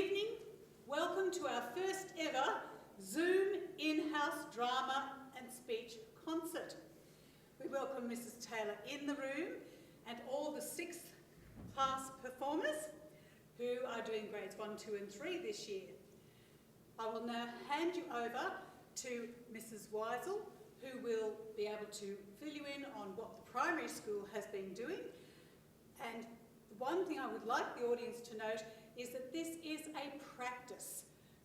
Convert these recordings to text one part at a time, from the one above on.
evening. Welcome to our first ever Zoom in-house drama and speech concert. We welcome Mrs. Taylor in the room and all the 6th class performers who are doing grades 1, 2 and 3 this year. I will now hand you over to Mrs. Weisel, who will be able to fill you in on what the primary school has been doing. And one thing I would like the audience to note is that this is a practice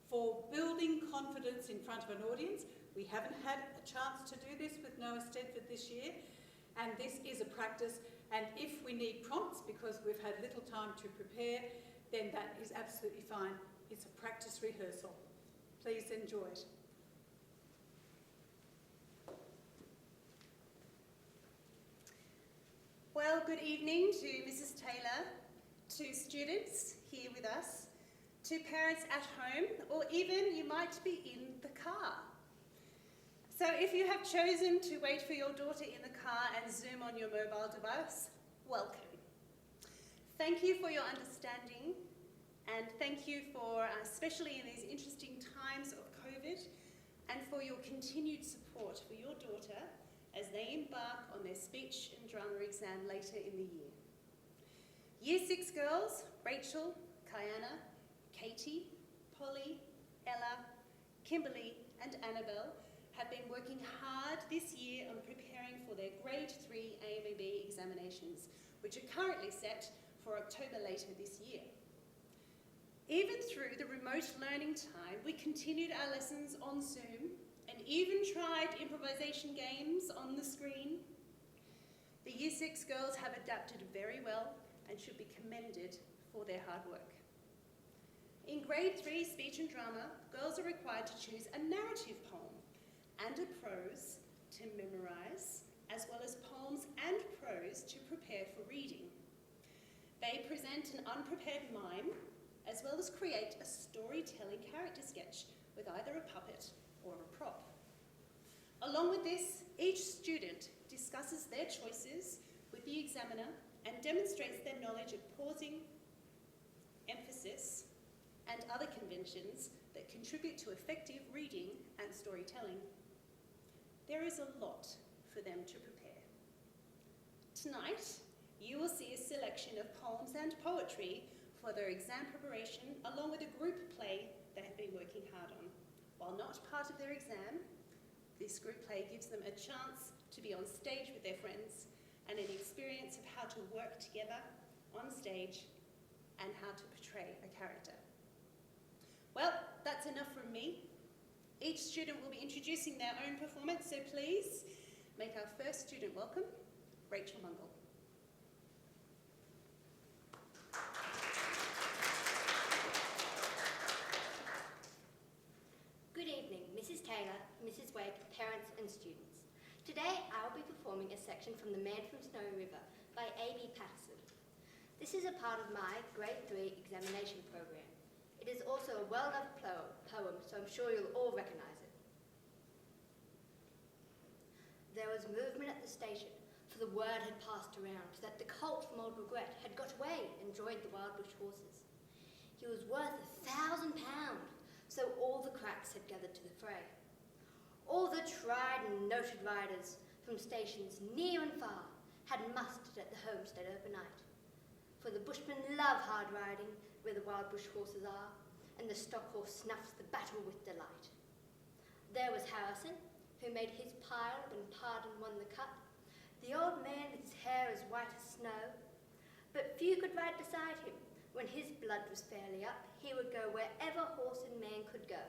for building confidence in front of an audience. We haven't had a chance to do this with Noah Stedford this year, and this is a practice, and if we need prompts because we've had little time to prepare, then that is absolutely fine. It's a practice rehearsal. Please enjoy it. Well, good evening to Mrs. Taylor, to students here with us, to parents at home, or even you might be in the car. So if you have chosen to wait for your daughter in the car and Zoom on your mobile device, welcome. Thank you for your understanding, and thank you for, especially in these interesting times of COVID, and for your continued support for your daughter as they embark on their speech and drama exam later in the year. Year 6 girls, Rachel, Kiana, Katie, Polly, Ella, Kimberly and Annabelle have been working hard this year on preparing for their Grade 3 AMAB examinations, which are currently set for October later this year. Even through the remote learning time, we continued our lessons on Zoom and even tried improvisation games on the screen. The Year 6 girls have adapted very well and should be commended for their hard work. In Grade 3 speech and drama, girls are required to choose a narrative poem and a prose to memorise, as well as poems and prose to prepare for reading. They present an unprepared mime, as well as create a storytelling character sketch with either a puppet or a prop. Along with this, each student discusses their choices with the examiner and demonstrates their knowledge of pausing, emphasis, and other conventions that contribute to effective reading and storytelling. There is a lot for them to prepare. Tonight, you will see a selection of poems and poetry for their exam preparation, along with a group play they have been working hard on. While not part of their exam, this group play gives them a chance to be on stage with their friends and an experience of how to work together on stage and how to portray a character. Well, that's enough from me. Each student will be introducing their own performance, so please make our first student welcome, Rachel Mungle. Good evening, Mrs. Taylor, Mrs. Wake, parents and students. Today I will be performing a section from The Man from Snowy River by A.B. Patterson. This is a part of my Grade 3 examination program. It is also a well-loved poem, so I'm sure you'll all recognise it. There was movement at the station, for the word had passed around that the colt from Old Regret had got away and joined the Wild Bush horses. He was worth £1,000, so all the cracks had gathered to the fray. All the tried and noted riders from stations near and far had mustered at the homestead overnight. For the bushmen love hard riding where the wild bush horses are, and the stock horse snuffs the battle with delight. There was Harrison, who made his pile when Pardon won the cup, the old man with his hair as white as snow, but few could ride beside him. When his blood was fairly up, he would go wherever horse and man could go.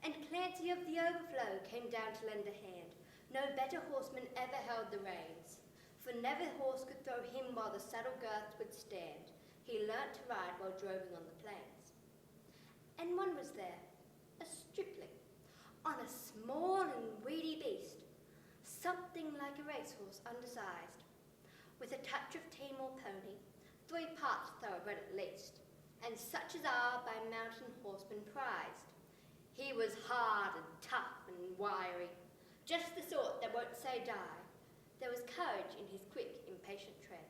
And Clancy of the Overflow came down to lend a hand. No better horseman ever held the reins, for never horse could throw him while the saddle girths would stand. He learnt to ride while droving on the plains. And one was there, a stripling, on a small and weedy beast, something like a racehorse undersized, with a touch of team or pony, 3 parts thoroughbred at least, and such as are by mountain horsemen prized. He was hard and tough and wiry, just the sort that won't say die. There was courage in his quick, impatient tread,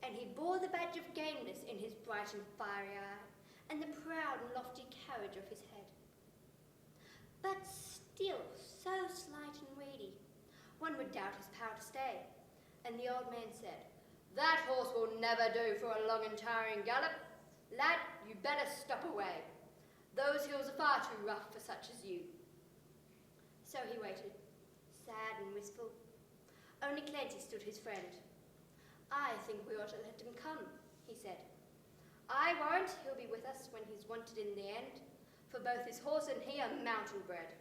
and he bore the badge of gameness in his bright and fiery eye, and the proud and lofty carriage of his head. But still so slight and weedy, one would doubt his power to stay. And the old man said, "That horse will never do for a long and tiring gallop. Lad, you better stop away. Those hills are far too rough for such as you." So he waited, sad and wistful. Only Clancy stood his friend. "I think we ought to let him come," he said. "I warrant he'll be with us when he's wanted in the end, for both his horse and he are mountain bred."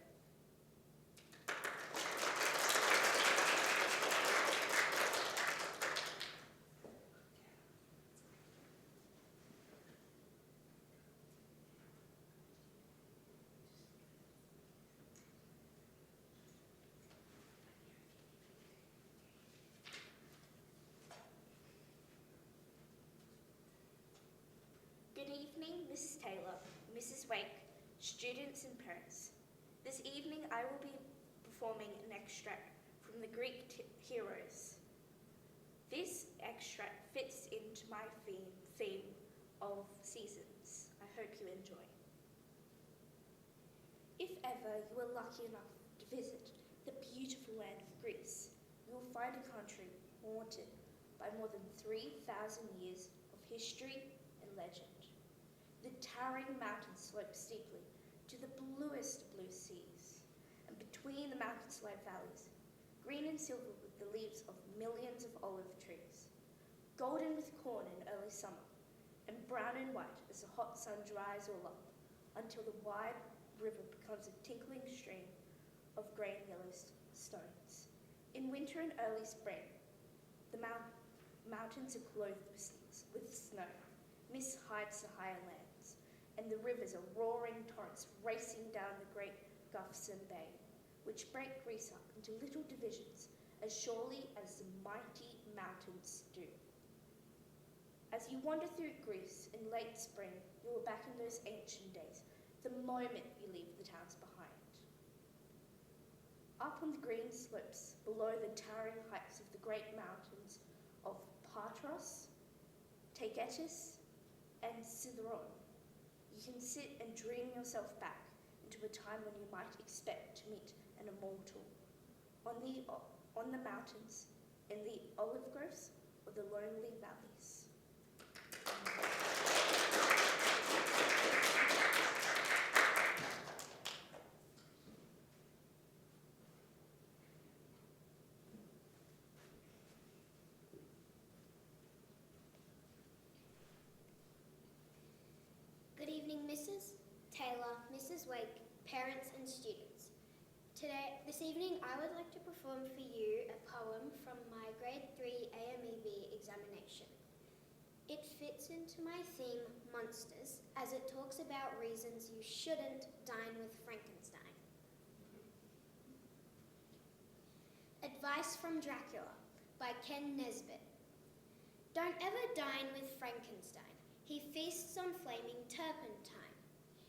Good evening, Mrs. Taylor, Mrs. Wake, students and parents. This evening I will be performing an extract from the Greek heroes. This extract fits into my theme of seasons. I hope you enjoy. If ever you are lucky enough to visit the beautiful land of Greece, you will find a country haunted by more than 3,000 years of history and legend. The towering mountains slope steeply to the bluest blue seas, and between the mountain slope valleys, green and silver with the leaves of millions of olive trees, golden with corn in early summer, and brown and white as the hot sun dries all up, until the wide river becomes a tinkling stream of grey and yellow stones. In winter and early spring, the mountains are clothed with snow. Mist hides the higher lands, and the rivers are roaring torrents racing down the great gulfs and bay, which break Greece up into little divisions as surely as the mighty mountains do. As you wander through Greece in late spring, you are back in those ancient days, the moment you leave the towns behind. Up on the green slopes below the towering heights of the great mountains of Patros, Taygetus, and Cithaeron, you can sit and dream yourself back into a time when you might expect to meet an immortal on the mountains, in the olive groves, or the lonely valleys. Good evening, Mrs. Taylor, Mrs. Wake, parents and students. This evening, I would like to perform for you a poem from my Grade 3 AMEB examination. It fits into my theme, monsters, as it talks about reasons you shouldn't dine with Frankenstein. Advice from Dracula by Ken Nesbitt. Don't ever dine with Frankenstein. He feasts on flaming turpentine.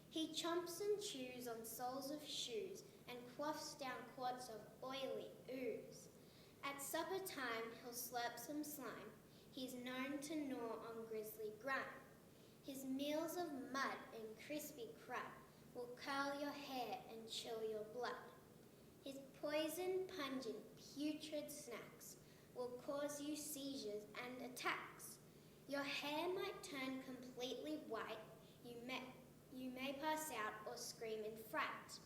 He chomps and chews on soles of shoes and quaffs down quarts of oily ooze. At supper time, he'll slurp some slime. He's known to gnaw on grisly grime. His meals of mud and crispy crud will curl your hair and chill your blood. His poison, pungent, putrid snacks will cause you seizures and attacks. Your hair might turn completely white. You may pass out or scream in fright.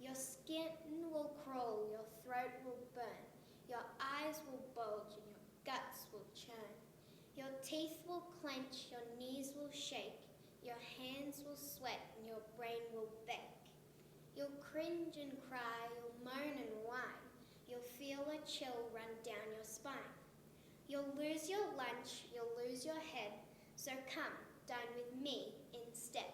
Your skin will crawl, your throat will burn, your eyes will bulge and your guts will churn. Your teeth will clench, your knees will shake, your hands will sweat and your brain will bake. You'll cringe and cry, you'll moan and whine, you'll feel a chill run down your spine. You'll lose your lunch, you'll lose your head, so come, dine with me instead.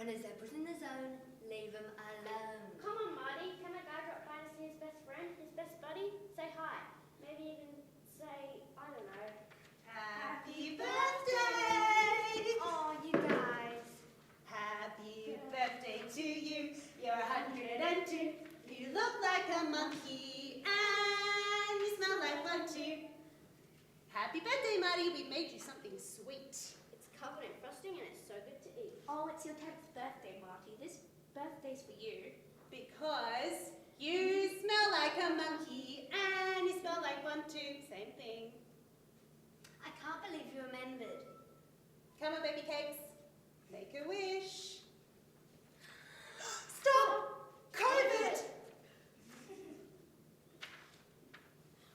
When a zebra's in the zone, leave him alone. Come on, Marty. Can a guy drop by to see his best friend, his best buddy? Say hi. Maybe even say, I don't know. Happy birthday! Oh, you guys. Happy birthday to you. You're 102. You look like a monkey and you smell like one too. Happy birthday, Marty. We made you something sweet. It's covered in frosting and it's so good to eat. Oh, it's your 10th birthday, Marty. This birthday's for you. Because you smell like a monkey and you smell like one too. Same thing. I can't believe you remembered. Come on, baby cakes. Make a wish. Stop! COVID!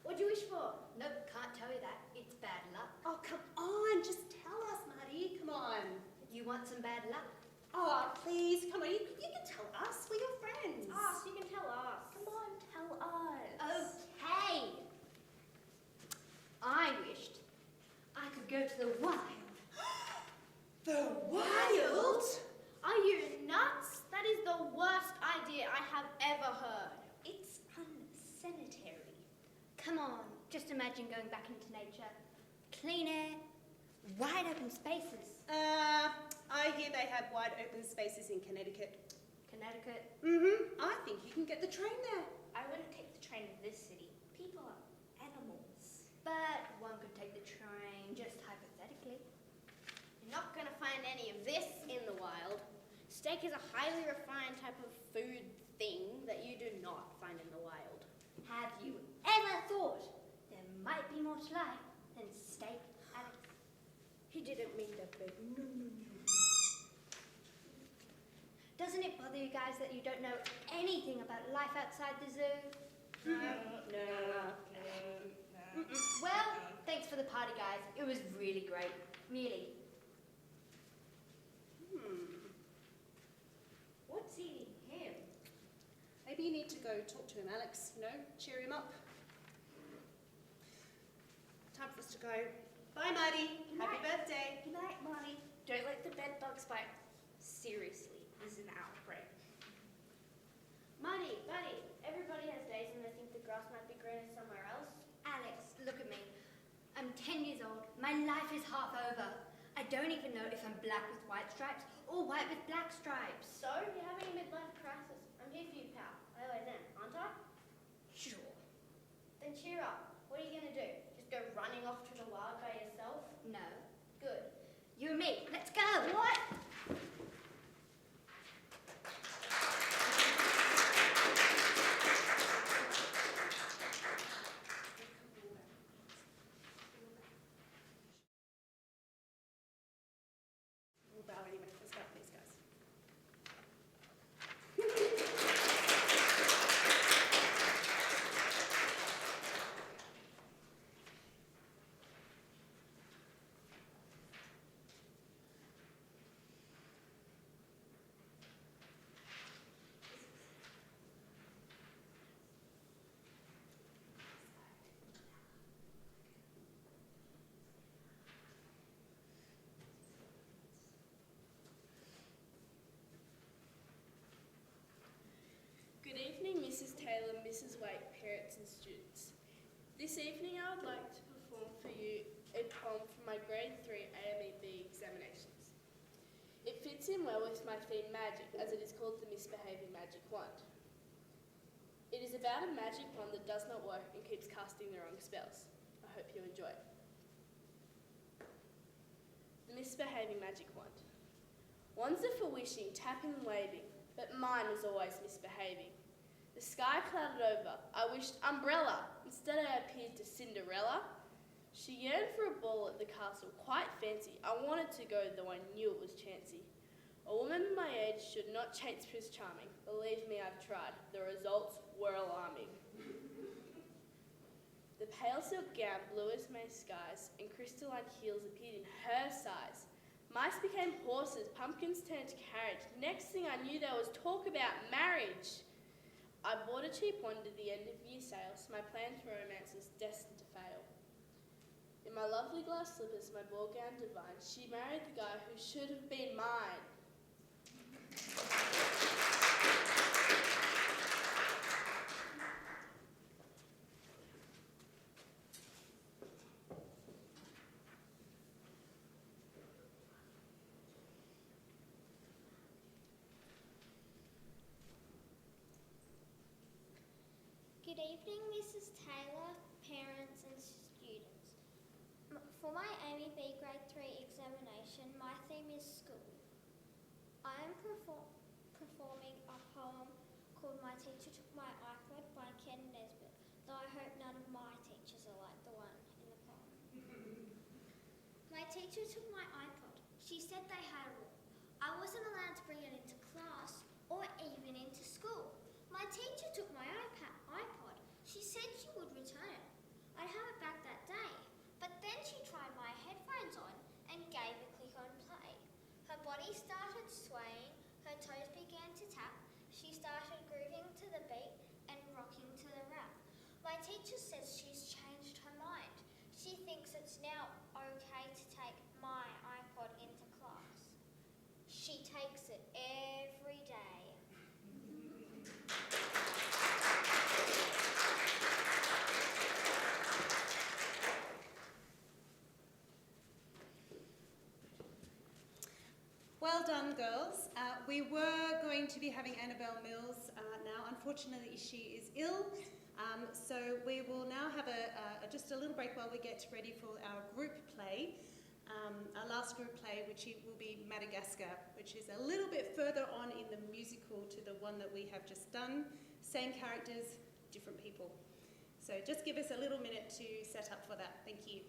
What'd you wish for? Nope, can't tell you that. It's bad luck. Oh, come on. Just tell us, Marty. Come on. You want some bad luck? Oh, please. Come on. You can tell us. We're your friends. Us, you can tell us. Come on, tell us. Okay. I wished I could go to the wild. The wild? Are you nuts? That is the worst idea I have ever heard. It's unsanitary. Come on, just imagine going back into nature. Clean air, wide open spaces. I hear they have wide open spaces in Connecticut. Connecticut. I think you can get the train there. I wouldn't take the train in this city. People are animals. But one could take the train, just hypothetically. You're not going to find any of this in the wild. Steak is a highly refined type of food thing that you do not find in the wild. Have you ever thought there might be more to life than steak, Alex? He didn't mean that big. No. Doesn't it bother you guys that you don't know anything about life outside the zoo? Well, thanks for the party, guys. It was really great. Really. What's eating him? Maybe you need to go talk to him, Alex. Cheer him up. Time for us to go. Bye, Marty. Happy birthday. Good night, Marty. Don't let the bed bugs bite. Seriously, this is an outbreak. Marty, buddy, everybody has days when they think the grass might be greener somewhere else. Alex, look at me. I'm 10 years old. My life is half over. I don't even know if I'm black with white stripes or white with black stripes. So, you're having a midlife crisis. I'm here for you, pal. I always am, aren't I? Sure. Then cheer up. What are you going to do? Just go running off to the wild by yourself? No. Good. You and me. Let's go. What? We'll bow anyway. Let's go, please, guys. Good evening, Mrs. Taylor, Mrs. Wake, parents and students. This evening I would like to perform for you a poem from my Grade 3 AMEB examinations. It fits in well with my theme magic, as it is called the Misbehaving Magic Wand. It is about a magic wand that does not work and keeps casting the wrong spells. I hope you enjoy it. The Misbehaving Magic Wand. Wands are for wishing, tapping and waving, but mine was always misbehaving. The sky clouded over. I wished umbrella. Instead I appeared to Cinderella. She yearned for a ball at the castle, quite fancy. I wanted to go, though I knew it was chancy. A woman my age should not chance Prince Charming. Believe me, I've tried. The results were alarming. The pale silk gown, blue as May skies, and crystalline heels appeared in her size. Mice became horses, pumpkins turned to carriage. Next thing I knew, there was talk about marriage. I bought a cheap wand at the end of year sales. My plan for romance was destined to fail. In my lovely glass slippers, my ball gown divine, she married the guy who should have been mine. Good evening, Mrs. Taylor, parents and students. For my Amy B Grade 3 examination, my theme is school. I am performing a poem called My Teacher Took My iPod by Ken Nesbitt, though I hope none of my teachers are like the one in the poem. My teacher took my iPod. She said they had a rule. I wasn't allowed to bring it into class or even into school. My teacher took my iPod. She said she would return it. I'd have it back that day. But then she tried my headphones on and gave a click on play. Her body started swaying, her toes began to tap, she started grooving to the beat and rocking to the rap. My teacher says she's changed her mind. She thinks it's now okay to take my iPod into class. She takes it every day. Well done, girls. We were going to be having Annabelle Mills now. Unfortunately, she is ill. So we will now have just a little break while we get ready for our group play. Our last group play, which will be Madagascar, which is a little bit further on in the musical to the one that we have just done. Same characters, different people. So just give us a little minute to set up for that. Thank you.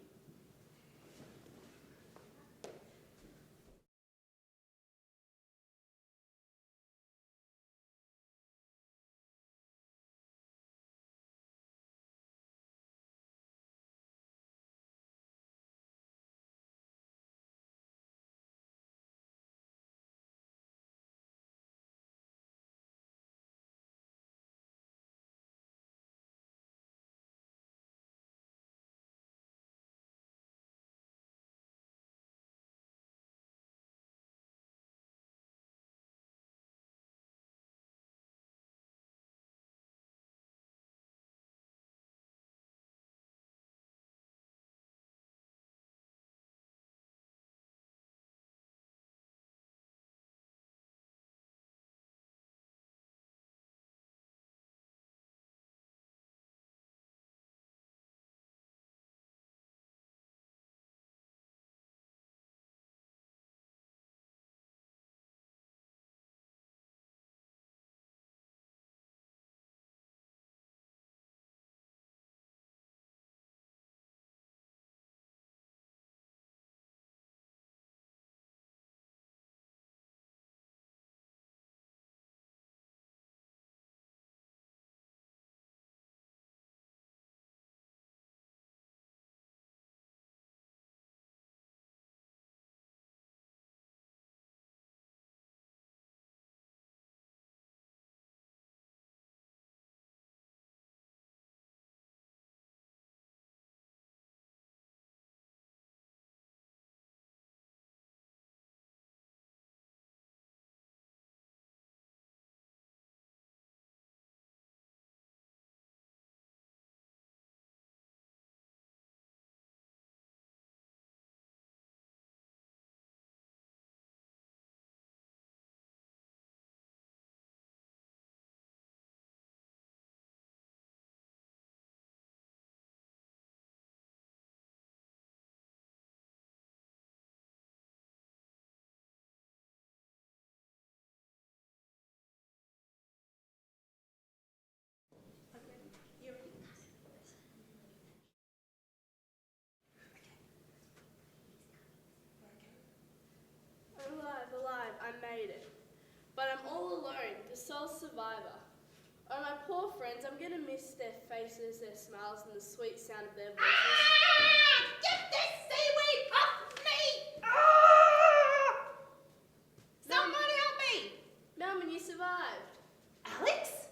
Alive, I made it. But I'm all alone, the sole survivor. Oh, my poor friends, I'm gonna miss their faces, their smiles, and the sweet sound of their voices. Get this seaweed off me! Somebody help me! Melman, you survived. Alex?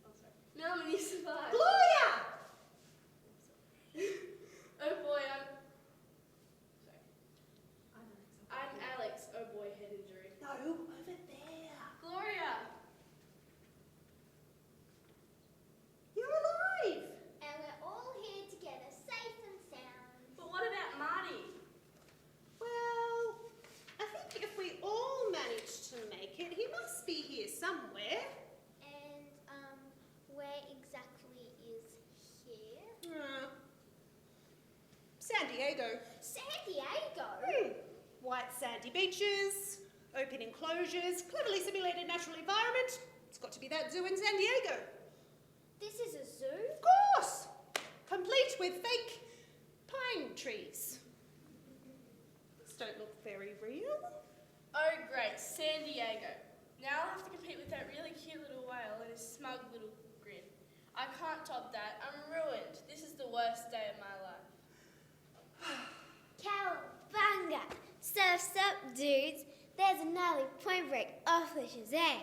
Oh, sorry. Melman, you survived. Gloria! Oh boy, I'm Alex. Oh boy, head injury. No, over there. Gloria! You're alive! And we're all here together, safe and sound. But what about Marty? Well, I think if we all manage to make it, he must be here somewhere. And where exactly Diego. San Diego? White sandy beaches, open enclosures, cleverly simulated natural environment. It's got to be that zoo in San Diego. This is a zoo? Of course! Complete with fake pine trees. These don't look very real. Oh great, San Diego. Now I'll have to compete with that really cute little whale and his smug little grin. I can't top that. I'm ruined. This is the worst day of my life. Cowabunga! Surf's up, dudes. There's a gnarly point break off the Shazam.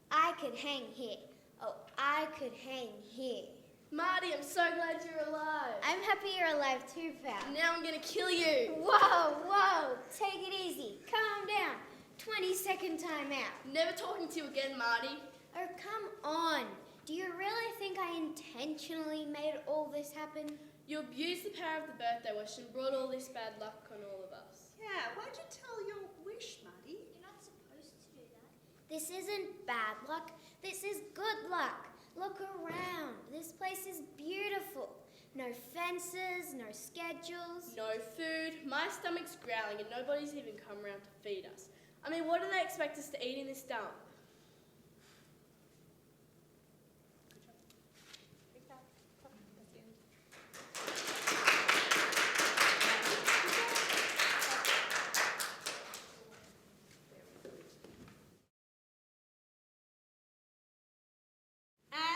I could hang here. Oh, I could hang here. Marty, I'm so glad you're alive. I'm happy you're alive too, pal. Now I'm gonna kill you. Whoa, take it easy. Calm down. 20-second time out. Never talking to you again, Marty. Oh, come on. Do you really think I intentionally made all this happen? You abused the power of the birthday wish and brought all this bad luck on all of us. Yeah, why'd you tell your wish, Marty? You're not supposed to do that. This isn't bad luck. This is good luck. Look around. This place is beautiful. No fences, no schedules. No food, my stomach's growling and nobody's even come around to feed us. I mean, what do they expect us to eat in this dump?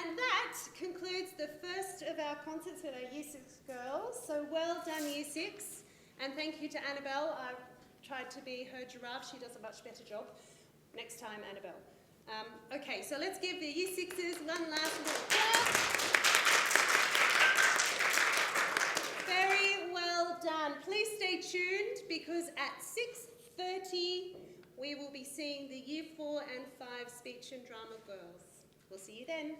And that concludes the first of our concerts with our Year 6 girls. So well done, Year 6. And thank you to Annabelle. I tried to be her giraffe. She does a much better job. Next time, Annabelle. Okay, so let's give the Year 6s one last little clap. Very well done. Please stay tuned because at 6:30 we will be seeing the Year 4 and 5 speech and drama girls. We'll see you then.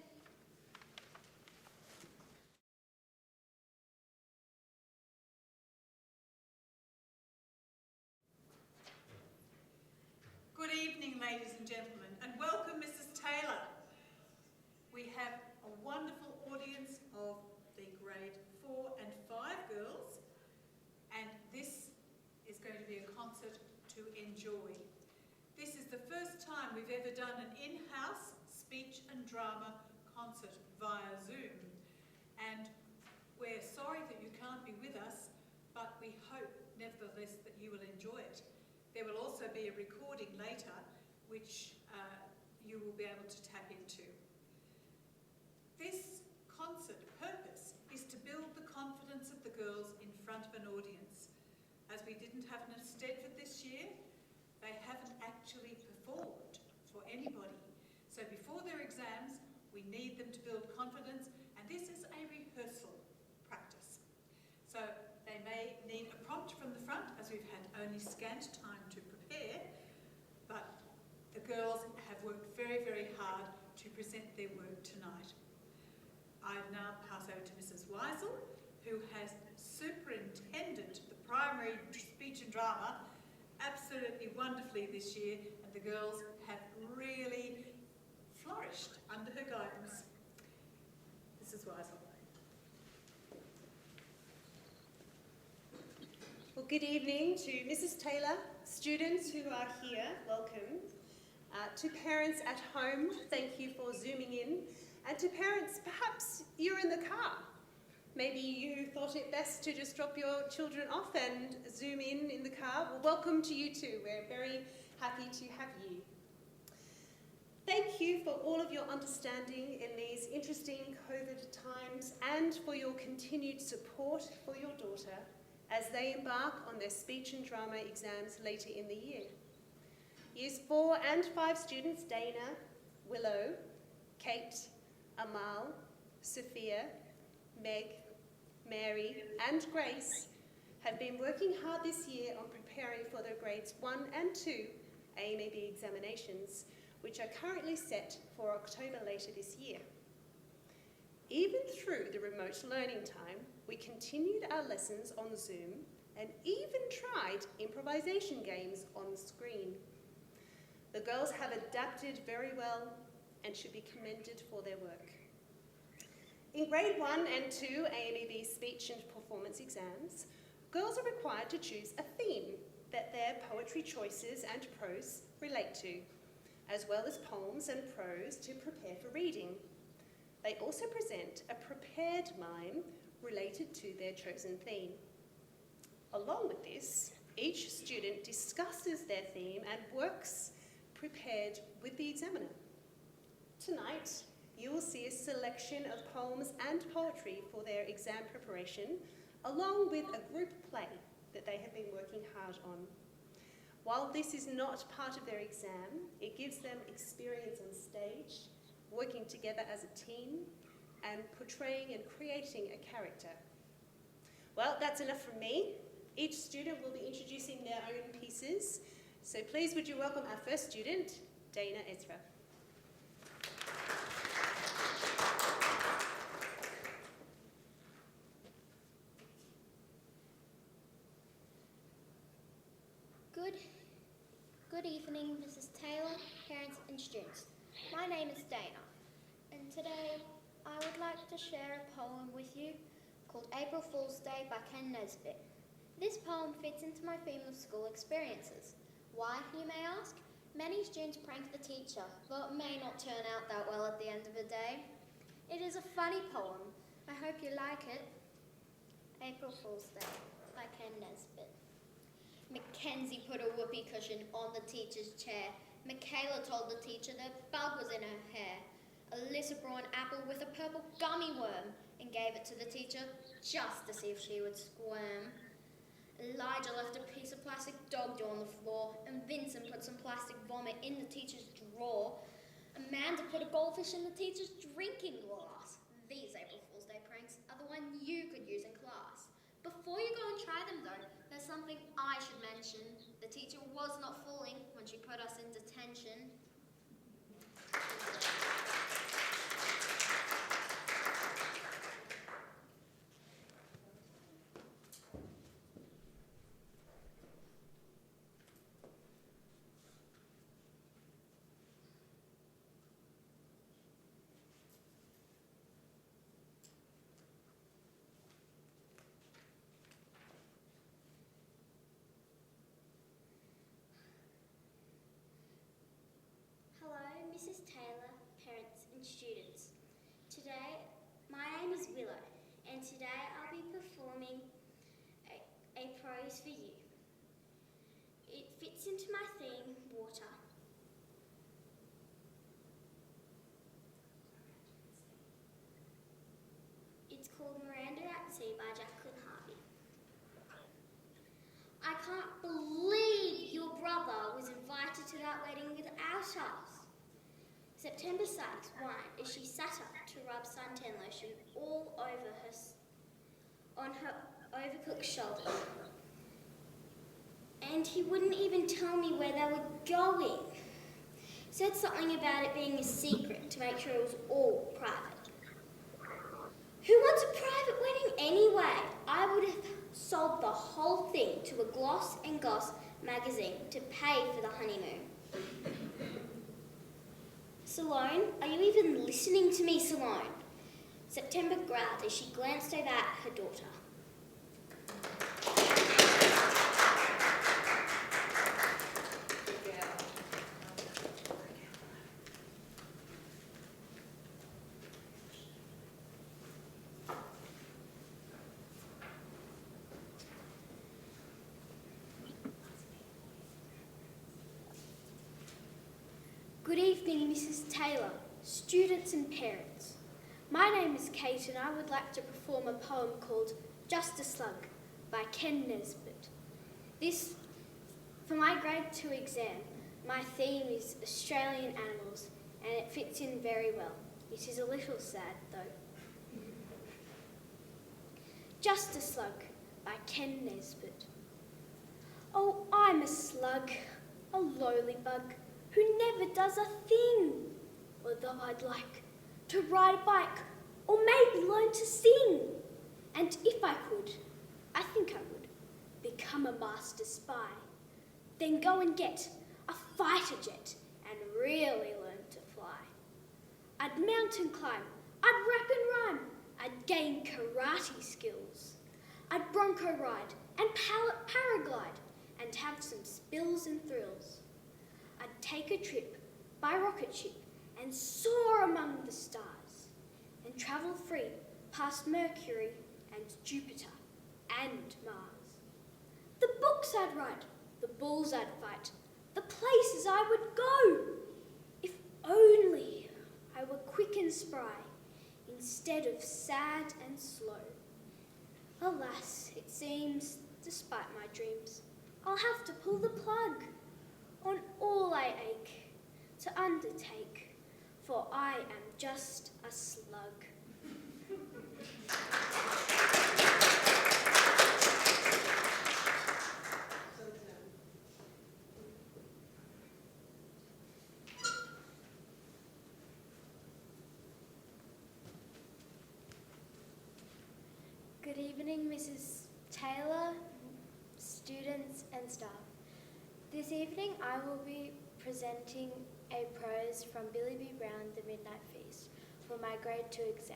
Good evening, ladies and gentlemen, and welcome Mrs. Taylor. We have a wonderful audience of the grade 4 and 5 girls, and this is going to be a concert to enjoy. This is the first time we've ever done an in-house speech and drama concert via Zoom, and we're sorry that you can't be with us, but we hope nevertheless that you will enjoy it. There will also be a recording later which you will be able to tap into. This concert purpose is to build the confidence of the girls in front of an audience. As we didn't have an Eisteddfod this year, they haven't actually performed for anybody. So before their exams, we need them to build confidence, and this is a rehearsal practice. So they may need a prompt from the front, as we've had only scant time to prepare, but the girls have worked very, very hard to present their work tonight. I now pass over to Mrs. Weisel, who has superintended the primary speech and drama absolutely wonderfully this year, and the girls have really flourished under her guidance. Mrs. Weisel. Well, good evening to Mrs. Taylor, students who are here, welcome. To parents at home, thank you for zooming in. And to parents, perhaps you're in the car. Maybe you thought it best to just drop your children off and zoom in the car. Well, welcome to you too. We're very happy to have you. Thank you for all of your understanding in these interesting COVID times and for your continued support for your daughter as they embark on their speech and drama exams later in the year. Years 4 and 5 students, Dana, Willow, Kate, Amal, Sophia, Meg, Mary and Grace have been working hard this year on preparing for their grades 1 and 2 AMAB examinations, which are currently set for October later this year. Even through the remote learning time, we continued our lessons on Zoom and even tried improvisation games on the screen. The girls have adapted very well and should be commended for their work. In grade 1 and 2 AMEB speech and performance exams, girls are required to choose a theme that their poetry choices and prose relate to, as well as poems and prose to prepare for reading. They also present a prepared mime related to their chosen theme. Along with this, each student discusses their theme and works prepared with the examiner. Tonight, you will see a selection of poems and poetry for their exam preparation, along with a group play that they have been working hard on. While this is not part of their exam, it gives them experience on stage, working together as a team, and portraying and creating a character. Well, that's enough from me. Each student will be introducing their own pieces. So please would you welcome our first student, Dana Ezra. Good evening, Mrs. Taylor, parents and students. My name is Dana, and today I would like to share a poem with you called April Fool's Day by Ken Nesbitt. This poem fits into my theme of school experiences. Why, you may ask? Many students prank the teacher, though it may not turn out that well at the end of the day. It is a funny poem. I hope you like it. April Fool's Day by Ken Nesbitt. Mackenzie put a whoopee cushion on the teacher's chair. Michaela told the teacher the bug was in her hair. Alyssa brought an apple with a purple gummy worm and gave it to the teacher just to see if she would squirm. Elijah left a piece of plastic dog dough on the floor, and Vincent put some plastic vomit in the teacher's drawer. Amanda put a goldfish in the teacher's drinking glass. These April Fool's Day pranks are the one you could use in class. Before you go and try them though, there's something I should mention. The teacher was not fooling when she put us in detention. Mrs. Taylor, parents and students. Today, my name is Willow, and today I'll be performing a prose for you. It fits into my theme, water. It's called Miranda at Sea by Jacqueline Harvey. I can't believe your brother was invited to that wedding without us. September Sykes whined as she sat up to rub suntan lotion all over on her overcooked shoulder. And he wouldn't even tell me where they were going. Said something about it being a secret to make sure it was all private. Who wants a private wedding anyway? I would have sold the whole thing to a Gloss and Goss magazine to pay for the honeymoon. Salone, are you even listening to me, Salone? September growled as she glanced over at her daughter. Good evening, Mrs. Taylor, students and parents. My name is Kate and I would like to perform a poem called Just a Slug by Ken Nesbitt. This, for my grade 2 exam, my theme is Australian animals and it fits in very well. It is a little sad though. Just a Slug by Ken Nesbitt. Oh, I'm a slug, a lowly bug, who never does a thing. Although I'd like to ride a bike or maybe learn to sing. And if I could, I think I would, become a master spy. Then go and get a fighter jet and really learn to fly. I'd mountain climb, I'd rap and rhyme, I'd gain karate skills. I'd bronco ride and paraglide and have some spills and thrills. I'd take a trip by rocket ship and soar among the stars and travel free past Mercury and Jupiter and Mars. The books I'd write, the bulls I'd fight, the places I would go. If only I were quick and spry instead of sad and slow. Alas, it seems, despite my dreams, I'll have to pull the plug on all I ache to undertake, for I am just a slug. Good evening, Mrs. Taylor, students and staff. This evening I will be presenting a prose from Billy B. Brown, The Midnight Feast, for my grade 2 exam.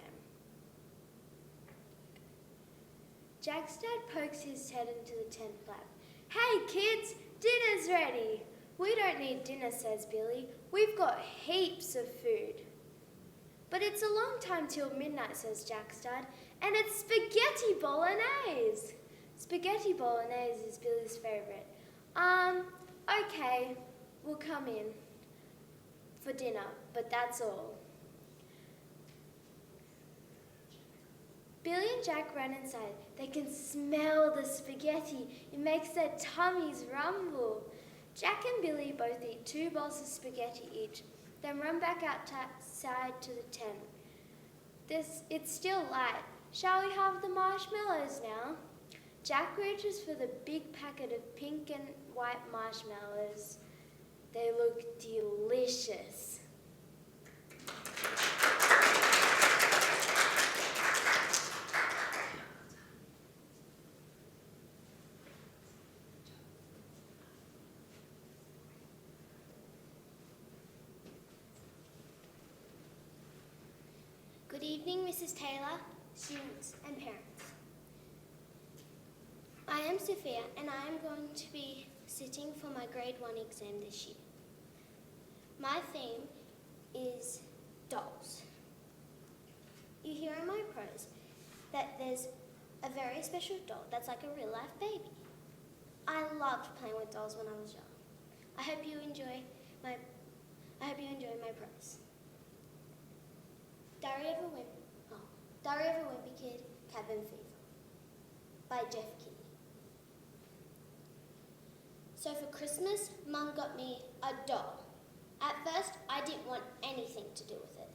Jack's dad pokes his head into the tent flap. "Hey kids, dinner's ready." "We don't need dinner," says Billy. "We've got heaps of food." "But it's a long time till midnight," says Jack's dad, "and it's spaghetti bolognese." Spaghetti bolognese is Billy's favourite. Okay, we'll come in for dinner, but that's all." Billy and Jack run inside. They can smell the spaghetti. It makes their tummies rumble. Jack and Billy both eat 2 bowls of spaghetti each, then run back outside to the tent. It's still light. "Shall we have the marshmallows now?" Jack reaches for the big packet of pink and white marshmallows. They look delicious. Good evening, Mrs. Taylor, students and parents. I am Sophia and I am going to be sitting for my grade 1 exam this year. My theme is dolls. You hear in my prose that there's a very special doll that's like a real life baby. I loved playing with dolls when I was young. I hope you enjoy my prose. Diary of a Wimpy Kid, Cabin Fever by Jeff Kinney. So for Christmas, Mum got me a doll. At first, I didn't want anything to do with it.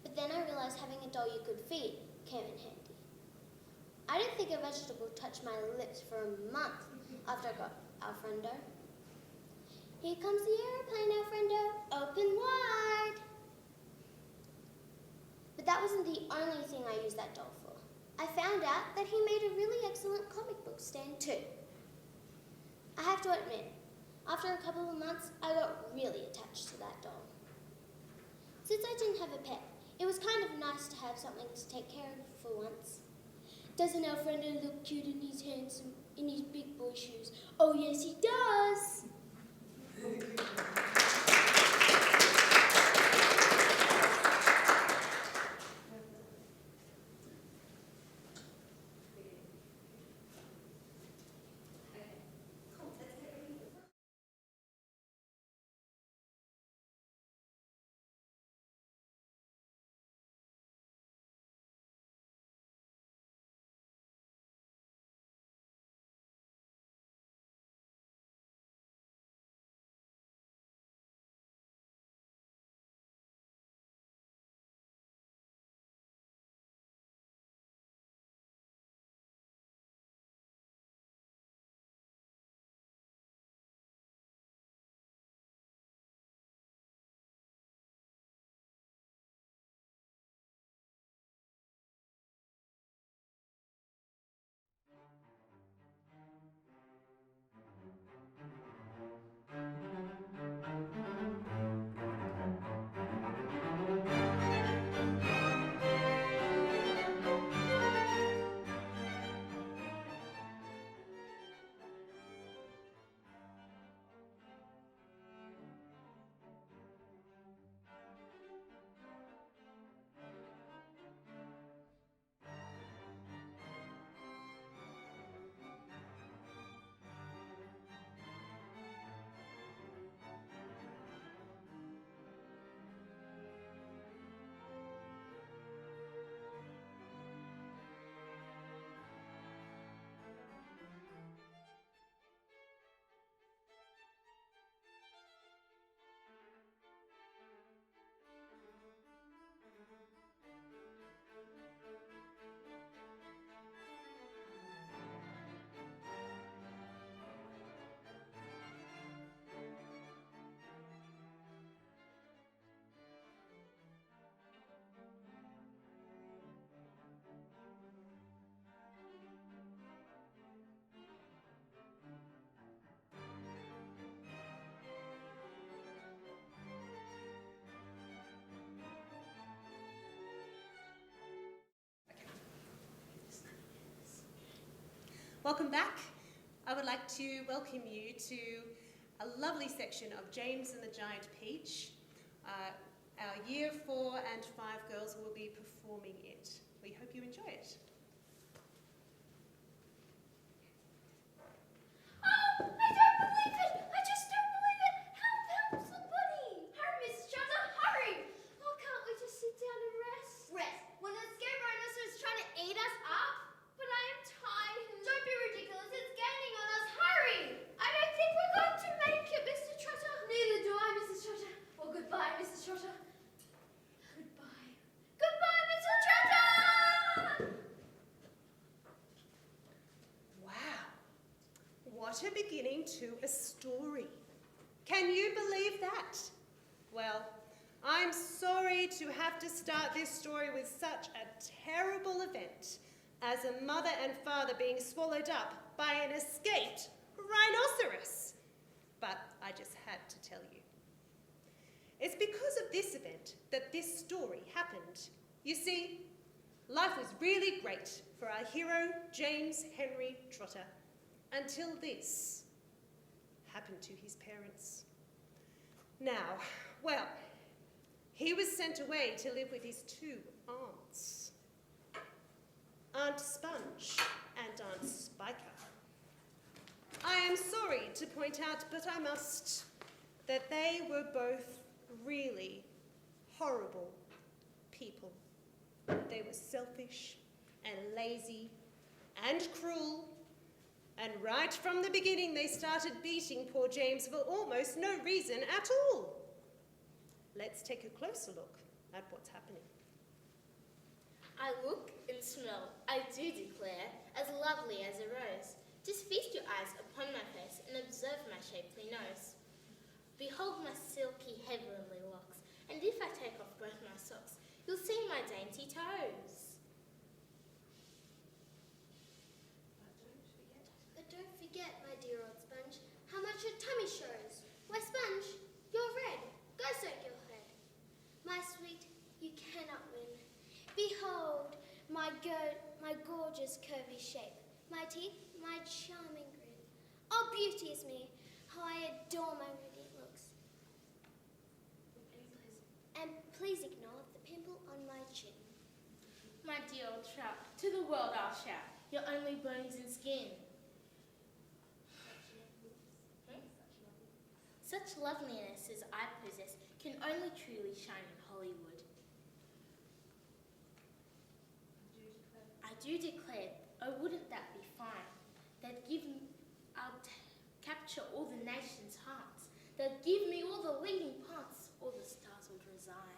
But then I realised having a doll you could feed came in handy. I didn't think a vegetable touched my lips for a month after I got Alfredo. Here comes the aeroplane, Alfredo, open wide. But that wasn't the only thing I used that doll for. I found out that he made a really excellent comic book stand too. I have to admit, after a couple of months, I got really attached to that doll. Since I didn't have a pet, it was kind of nice to have something to take care of for once. Doesn't Alfredo look cute and he's handsome in his big boy shoes? Oh yes, he does! Welcome back. I would like to welcome you to a lovely section of James and the Giant Peach. Our Year 4 and 5 girls will be performing it. We hope you enjoy it. Oh, I don't believe it! I just don't believe it! Help somebody! Hurry, Mrs. Trotter, hurry! Oh, can't we just sit down and rest? Rest, when a scared rhinoceros is trying to eat us up? But I am tired. Don't be ridiculous, it's gaining on us, hurry! I don't think we're going to make it, Mr. Trotter. Neither do I, Mrs. Trotter. Well, goodbye, Mrs. Trotter. Goodbye. Goodbye, Mr. Trotter! Wow, what a beginning to a story. Can you believe that? Well, I'm sorry to have to start this story with such a terrible event as a mother and father being swallowed up by an escaped rhinoceros. But I just had to tell you. It's because of this event that this story happened. You see, life was really great for our hero, James Henry Trotter, until this happened to his parents. Now, well, he was sent away to live with his 2 aunts, Aunt Sponge and Aunt Spiker. I am sorry to point out, but I must, that they were both really horrible people. They were selfish and lazy and cruel, and right from the beginning they started beating poor James for almost no reason at all. Let's take a closer look at what's happening. I look and smell, I do declare, as lovely as a rose. Just feast your eyes upon my face and observe my shapely nose. Behold my silky heavenly locks, and if I take off both my socks, you'll see my dainty toes. But don't forget, my dear old Sponge, how much your tummy shows. Why, Sponge, you're red. Go soak your head. My sweet, you cannot win. Behold my gorgeous curvy shape, my teeth, my charming grin. Oh, beauty is me, how I adore my radiant looks. And please ignore the pimple on my chin. My dear old trout, to the world I'll shout, you're only bones and skin. Such loveliness as I possess can only truly shine in Hollywood. I do declare, oh wouldn't that be fine? I'll capture all the nation's hearts. They'll give me all the leading parts, all the stars would resign.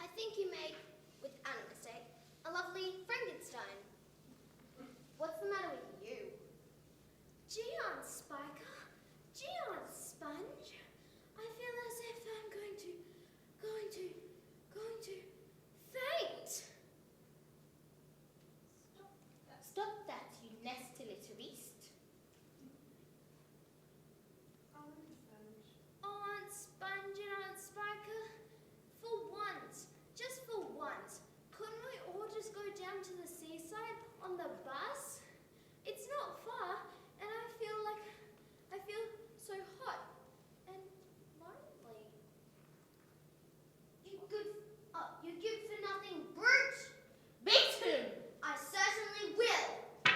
I think you made, with an mistake, a lovely Frankenstein. What's the matter with you? Gee, Aunt Spiker. Gee, Aunt Sponge. I feel as if I'm going to faint. Stop that, you nasty little beast. Oh, Aunt Sponge and Aunt Spiker. For once, just for once, couldn't we all just go down to the seaside on the bus? It's not far, and I feel so hot and lonely. You good for nothing brute! Beat him! I certainly will!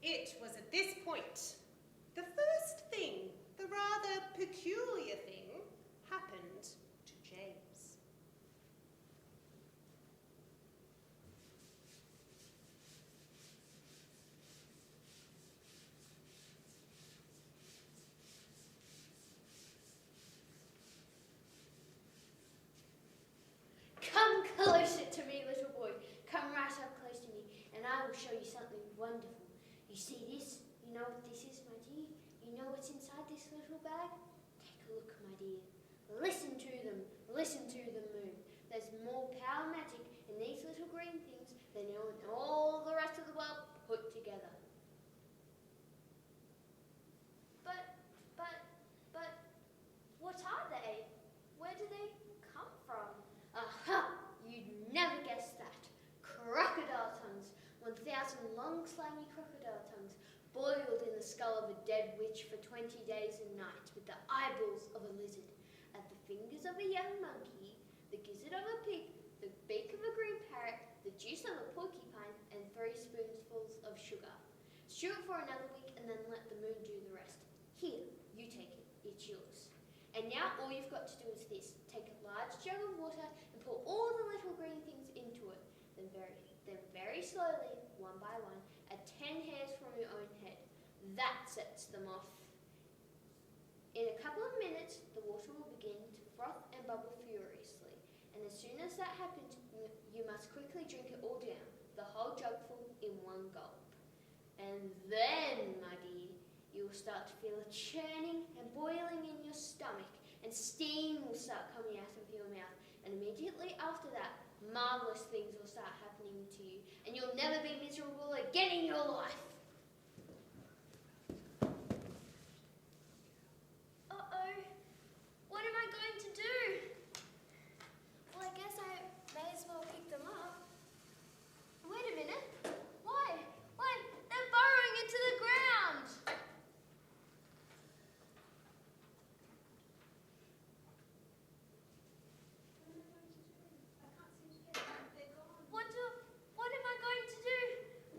It was at this point the first thing, the rather peculiar thing, happened to James. Come closer to me, little boy. Come right up close to me, and I will show you something wonderful. You see this? You know what this is, my dear? You know what's inside this little bag? Take a look, my dear. Listen to them. Listen to the moon. There's more power magic in these little green things than in all the rest of the world put together. But, what are they? Where do they come from? Aha! You'd never guess that. Crocodile tongues. 1,000 long slimy crocodile tongues boiled in the skull of a dead witch for 20 days and nights with the eyeballs of a lizard, at the fingers of a young monkey, the gizzard of a pig, the beak of a green parrot, the juice of a porcupine, and 3 spoonfuls of sugar. Stew it for another week and then let the moon do the rest. Here, you take it, it's yours. And now all you've got to do is this. Take a large jug of water and pour all the little green things into it. Then very slowly, one by one, add 10 hairs from your own head. That sets them off. In a couple of minutes, the water will begin to froth and bubble furiously. And as soon as that happens, you must quickly drink it all down, the whole jugful in one gulp. And then, my dear, you will start to feel a churning and boiling in your stomach, and steam will start coming out of your mouth. And immediately after that, marvellous things will start happening to you, and you'll never be miserable again in your life. Uh-oh. What am I going to do? Well, I guess I may as well pick them up. Wait a minute. Why? They're burrowing into the ground. What am I going to do?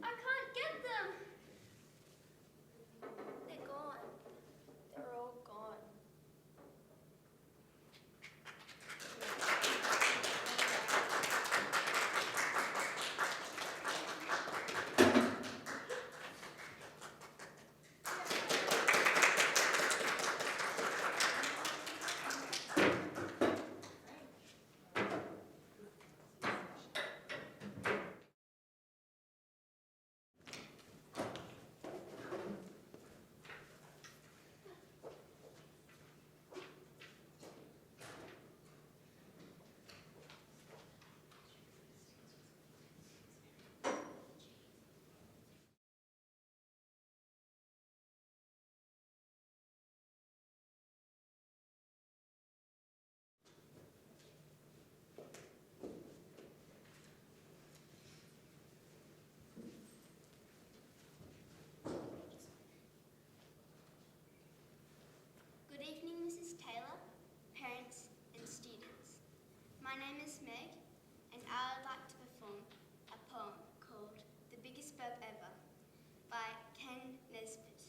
I can't get them. They're gone. They're all gone. Good evening, Mrs. Taylor, parents and students. My name is Meg, and I would like to perform a poem called The Biggest Burp Ever by Ken Nesbitt.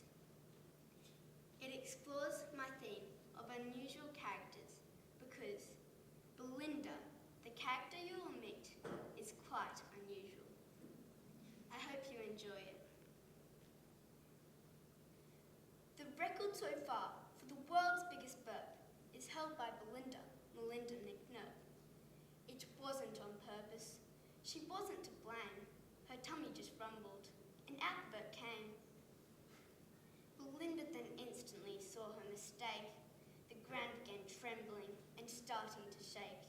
It explores my theme of unusual characters because Belinda, the character you will meet, is quite unusual. I hope you enjoy it. The record so far for the world's biggest burp is held by Melinda McNabb. It wasn't on purpose. She wasn't to blame. Her tummy just rumbled, and out the burp came. Belinda then instantly saw her mistake. The ground began trembling and starting to shake.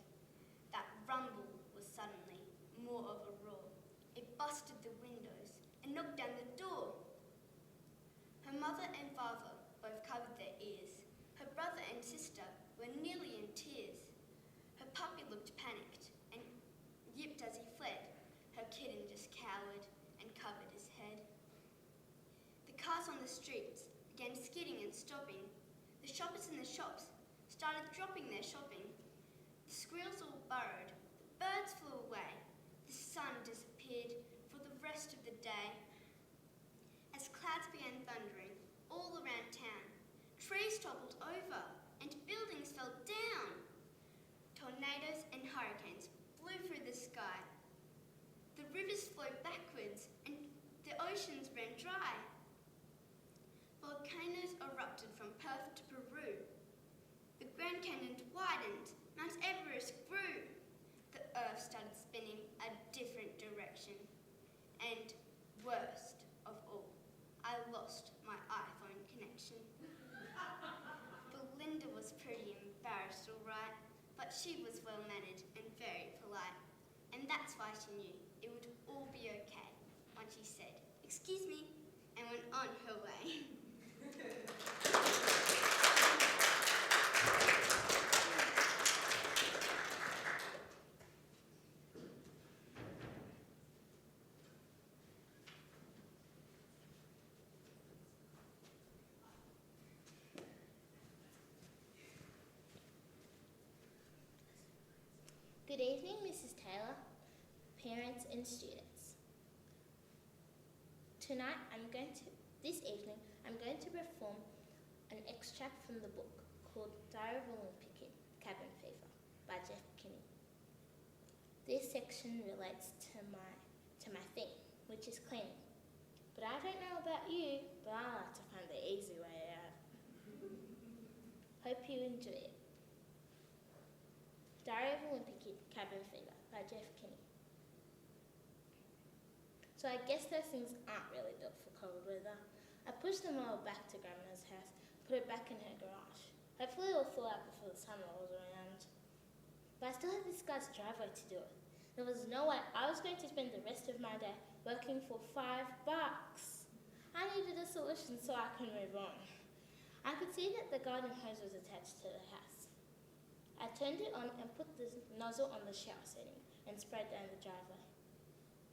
That rumble was suddenly more of a roar. It busted the windows and knocked down the door. Her mother and father both covered their ears. Her brother and sister were nearly in tears. Her puppy looked panicked and yipped as he fled. Her kitten just cowered and covered his head. The cars on the streets began skidding and stopping. The shoppers in the shops started dropping their shopping. The squirrels all burrowed. The birds flew away. The sun disappeared for the rest of the day. As clouds began thundering all around town, trees toppled over and buildings fell down. Tornadoes and hurricanes blew through the sky. The rivers flowed backwards and the oceans ran dry. Volcanoes erupted from Perth to Peru. The Grand Canyon widened. Mount Everest grew. The earth started spinning a different direction. And worst of all, I lost my iPhone connection. Belinda was pretty embarrassed, all right, but she was well-mannered and very polite. And that's why she knew it would all be okay when she said, "Excuse me," and went on her way. Good evening, Mrs. Taylor, parents and students. This evening, I'm going to perform an extract from the book called Diary of a Wimpy Kid, Cabin Fever by Jeff Kinney. This section relates to my thing, which is cleaning. But I don't know about you, but I like to find the easy way out. Hope you enjoy it. Diary of a Wimpy Kid, Cabin Fever by Jeff Kinney. So I guess those things aren't really built for cold weather. I pushed them all back to Grandma's house, put it back in her garage. Hopefully it'll thaw out before the sun rolls around. But I still have this guy's driveway to do it. There was no way I was going to spend the rest of my day working for $5. I needed a solution so I could move on. I could see that the garden hose was attached to the house. I turned it on and put the nozzle on the shower setting and sprayed down the driveway.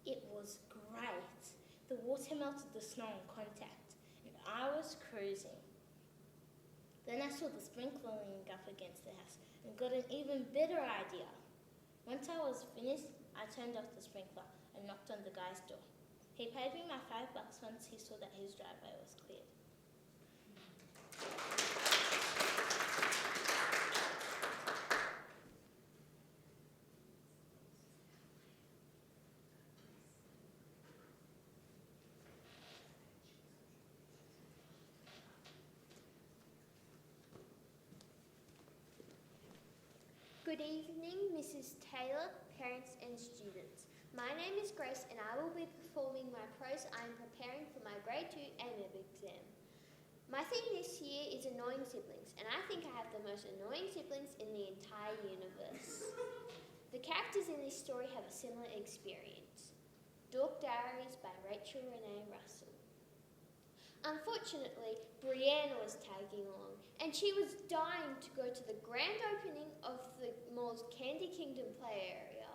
It was great. The water melted the snow on contact and I was cruising. Then I saw the sprinkler leaning up against the house and got an even better idea. Once I was finished, I turned off the sprinkler and knocked on the guy's door. He paid me my $5 once he saw that his driveway was cleared. Good evening, Mrs. Taylor, parents and students. My name is Grace and I will be performing my prose I am preparing for my Grade 2 AMEB exam. My theme this year is annoying siblings, and I think I have the most annoying siblings in the entire universe. The characters in this story have a similar experience. Dork Diaries by Rachel Renee Russell. Unfortunately, Brianna was tagging along, and she was dying to go to the grand opening of the mall's Candy Kingdom play area.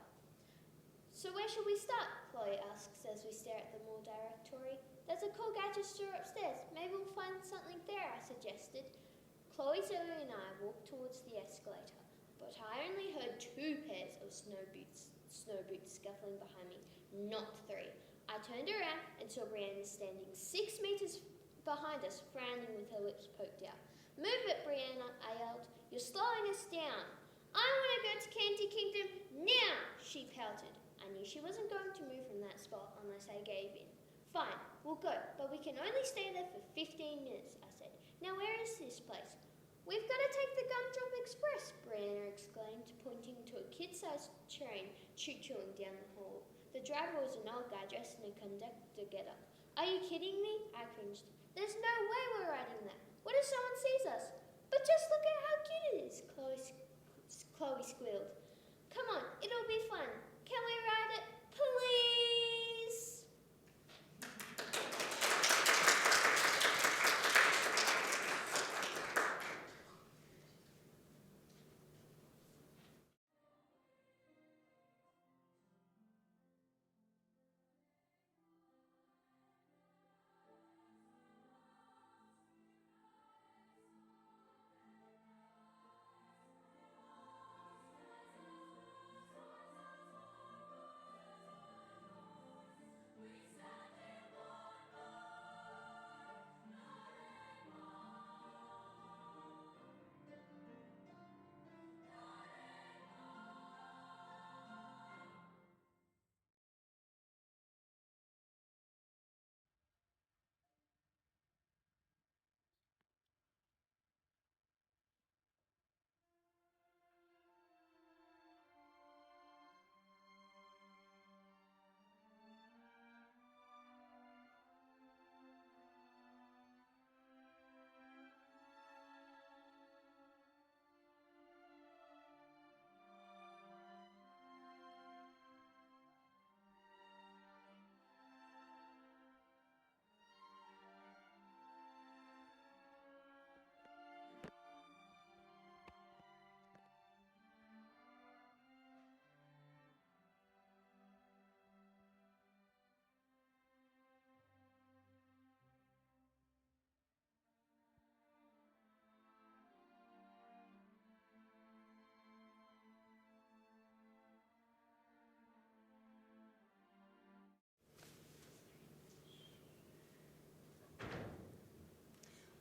So where should we start? Chloe asks as we stare at the mall directory. There's a cool gadget store upstairs. Maybe we'll find something there, I suggested. Chloe, Zoe and I walked towards the escalator, but I only heard 2 pairs of snow boots scuffling behind me, not 3. I turned around and saw Brianna standing 6 meters behind us, frowning with her lips poked out. Move it, Brianna, I yelled. You're slowing us down. I want to go to Candy Kingdom now, she pouted. I knew she wasn't going to move from that spot unless I gave in. Fine, we'll go, but we can only stay there for 15 minutes, I said. Now where is this place? We've got to take the Gumdrop Express, Brianna exclaimed, pointing to a kid-sized train choo-chooing down the hall. The driver was an old guy dressed in a conductor getup. Are you kidding me? I cringed. There's no way we're riding that. What if someone sees us? But just look at how cute it is, Chloe squealed. Come on, it'll be fun. Can we ride it, please?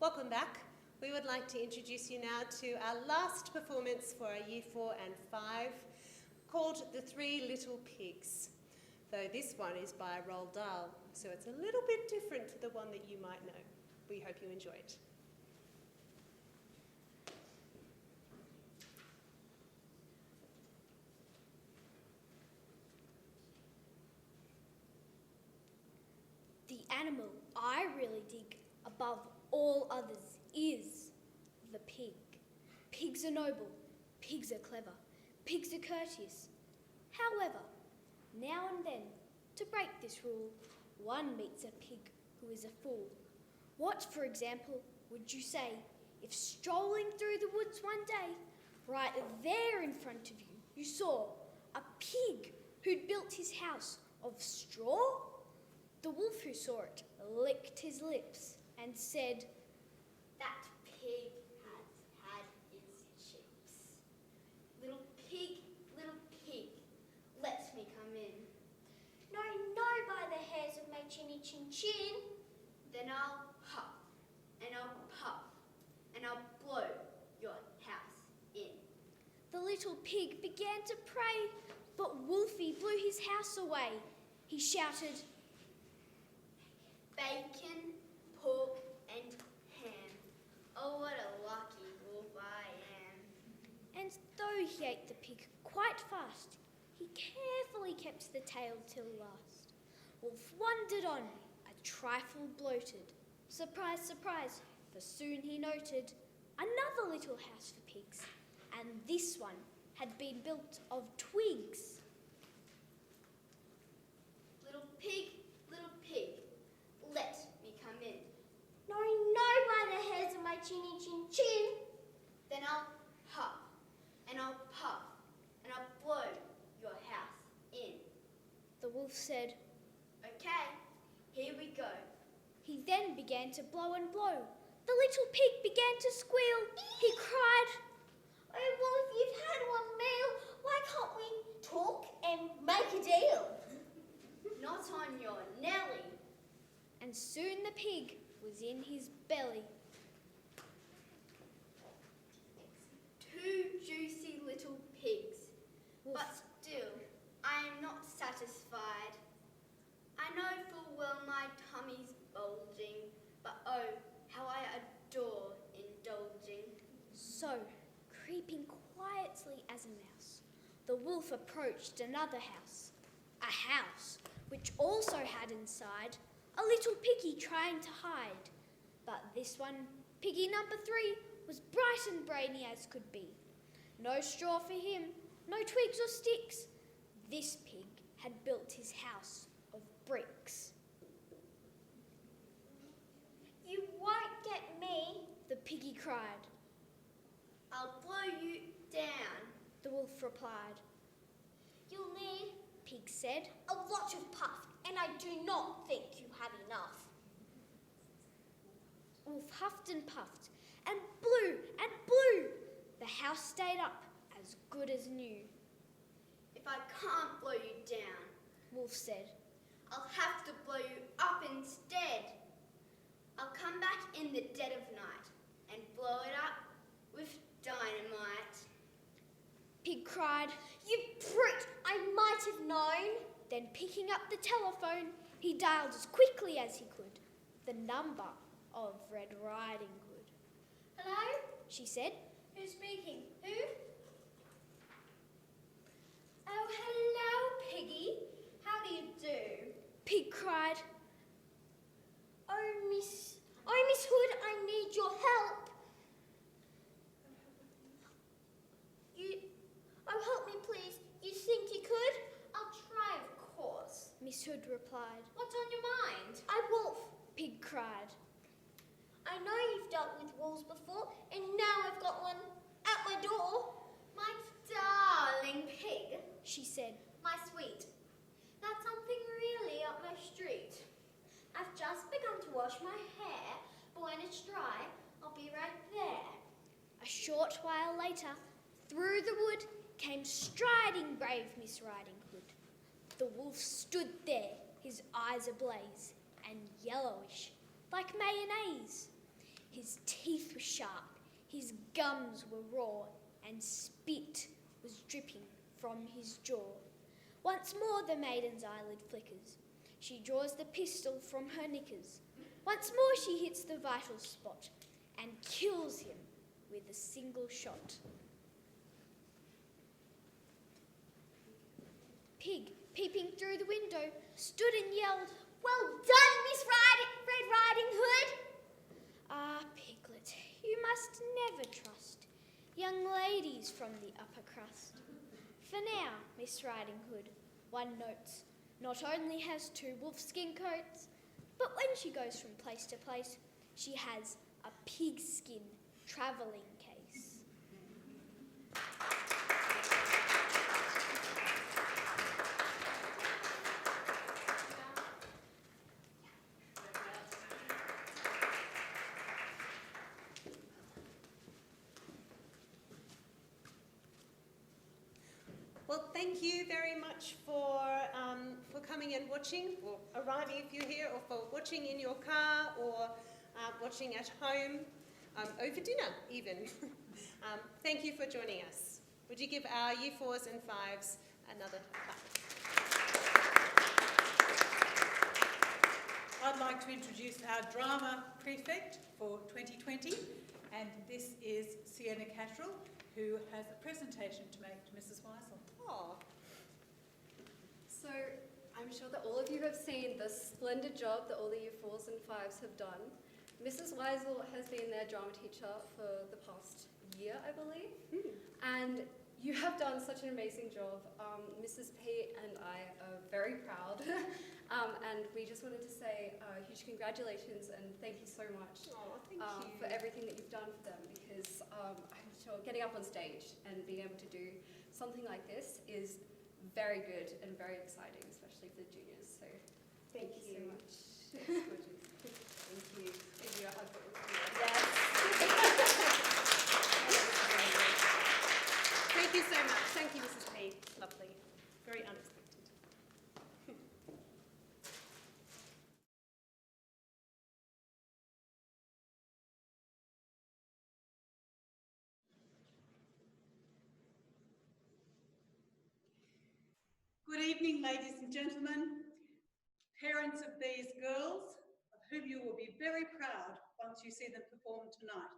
Welcome back. We would like to introduce you now to our last performance for our Year 4 and 5, called The Three Little Pigs. Though this one is by Roald Dahl, so it's a little bit different to the one that you might know. We hope you enjoy it. The animal I really dig above all others is the pig. Pigs are noble, pigs are clever, pigs are courteous. However, now and then, to break this rule, one meets a pig who is a fool. What, for example, would you say if strolling through the woods one day, right there in front of you, you saw a pig who'd built his house of straw? The wolf who saw it licked his lips and said, That pig has had his chips. Little pig, let me come in. No, by the hairs of my chinny chin chin. Then I'll huff, and I'll puff, and I'll blow your house in. The little pig began to pray, but Wolfie blew his house away. He shouted, Bacon, pork, and ham. Oh, what a lucky wolf I am. and though he ate the pig quite fast, he carefully kept the tail till last. Wolf wandered on, a trifle bloated. Surprise, surprise, for soon he noted another little house for pigs, and this one had been built of twigs. Little pig, let me come in. No, by the hairs of my chinny chin chin. Then I'll huff, and I'll puff, and I'll blow your house in. The wolf said. Okay, here we go. He then began to blow and blow. The little pig began to squeal. He cried, Oh, well, if you've had one meal, why can't we talk and make a deal? Not on your Nelly. and soon the pig was in his belly. Two juicy little pigs. But still, I am not satisfied. I know full well my tummy's bulging, but oh, how I adore indulging. So, creeping quietly as a mouse, the wolf approached another house, a house which also had inside a little piggy trying to hide. But this one, piggy number 3, was bright and brainy as could be. No straw for him, no twigs or sticks. This pig had built his house of bricks. You won't get me. The piggy cried. I'll blow you down. The wolf replied. You'll need Pig said. a lot of puff, and I do not think you have enough. Wolf huffed and puffed and blew and blew. The house stayed up as good as new. If I can't blow you down, Wolf said. I'll have to blow you up instead. I'll come back in the dead of night and blow it up with dynamite. Pig cried. You brute! I might have known. Then picking up the telephone, he dialed as quickly as he could the number of Red Riding Hood. Hello? She said. Who's speaking? Who? Oh, hello, Piggy. How do you do? Pig cried. Oh, Miss Hood, I need your help. Help me, please. You think you could? I'll try, of course. Miss Hood replied. What's on your mind? Wolf. Pig cried. I know you've dealt with wolves before, and now I've got one at my door. My darling pig, She said. my sweet. That's something really up my street. I've just begun to wash my hair, but when it's dry, I'll be right there. A short while later, through the wood came striding brave Miss Riding Hood. The wolf stood there, his eyes ablaze and yellowish, like mayonnaise. His teeth were sharp, his gums were raw, and spit was dripping from his jaw. Once more the maiden's eyelid flickers. She draws the pistol from her knickers. Once more she hits the vital spot and kills him with a single shot. Pig, peeping through the window, stood and yelled, Well done, Miss Red Riding Hood! Ah, Piglet, you must never trust young ladies from the upper crust. For now, Miss Riding Hood, one notes, not only has 2 wolfskin coats, but when she goes from place to place, she has a pigskin travelling case. Well, thank you very much for coming and watching, or arriving if you're here, or for watching in your car, or watching at home, over dinner even. Thank you for joining us. Would you give our Year 4s and 5s another clap? I'd like to introduce our drama prefect for 2020, and this is Sienna Cattrall, who has a presentation to make to Mrs. Weisel. Oh, So I'm sure that all of you have seen the splendid job that all the Year 4s and 5s have done. Mrs. Weisel has been their drama teacher for the past year, I believe, and you have done such an amazing job. Mrs. P and I are very proud, and we just wanted to say huge congratulations and thank you so much thank you. for everything that you've done for them, because I'm sure getting up on stage and being able to do something like this is very good and very exciting, especially for the juniors. So thank you so much. Thank you. Give you a hug. Yes. Thank you so much. Thank you, Mrs. P. Lovely. Very unexpected. Good evening, ladies and gentlemen, parents of these girls, of whom you will be very proud once you see them perform tonight.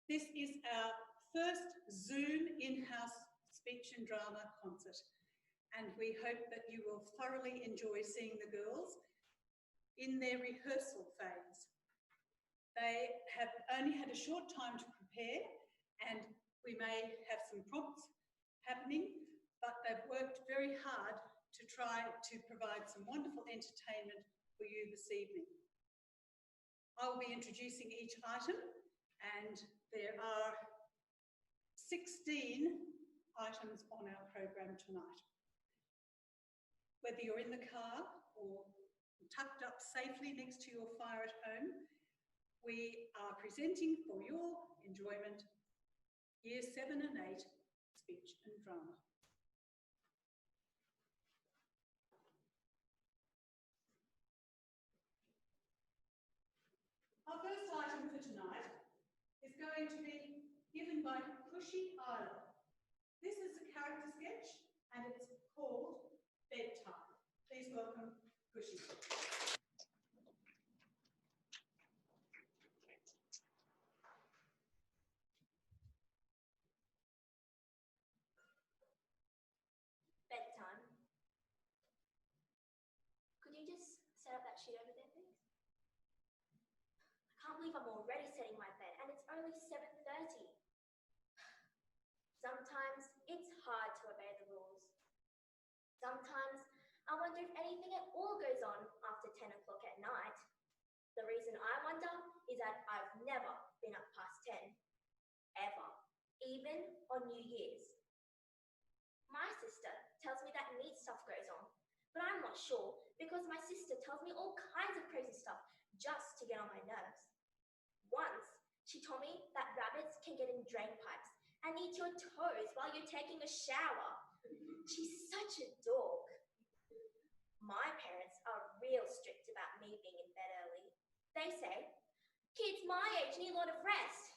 This is our first Zoom in-house speech and drama concert, and we hope that you will thoroughly enjoy seeing the girls in their rehearsal phase. They have only had a short time to prepare, and we may have some prompts happening, but they've worked very hard to try to provide some wonderful entertainment for you this evening. I will be introducing each item, and there are 16 items on our program tonight. Whether you're in the car or tucked up safely next to your fire at home, we are presenting for your enjoyment Year 7 and 8 speech and drama. Our first item for tonight is going to be given by Cushy Isla. This is a character sketch and it's called Bedtime. Please welcome Cushy. Bedtime. Could you just set up that sheet over there, please? I can't believe I'm already setting my bed and it's only 7:30. Sometimes it's hard to obey the rules. Sometimes I wonder if anything at all goes on after 10 o'clock at night. The reason I wonder is that I've never been up past 10. Ever. Even on New Year's. My sister tells me that neat stuff goes on, but I'm not sure because my sister tells me all kinds of crazy stuff just to get on my nerves. Once, she told me that rabbits can get in drain pipes and eat your toes while you're taking a shower. She's such a dog. My parents are real strict about me being in bed early. They say, Kids my age need a lot of rest.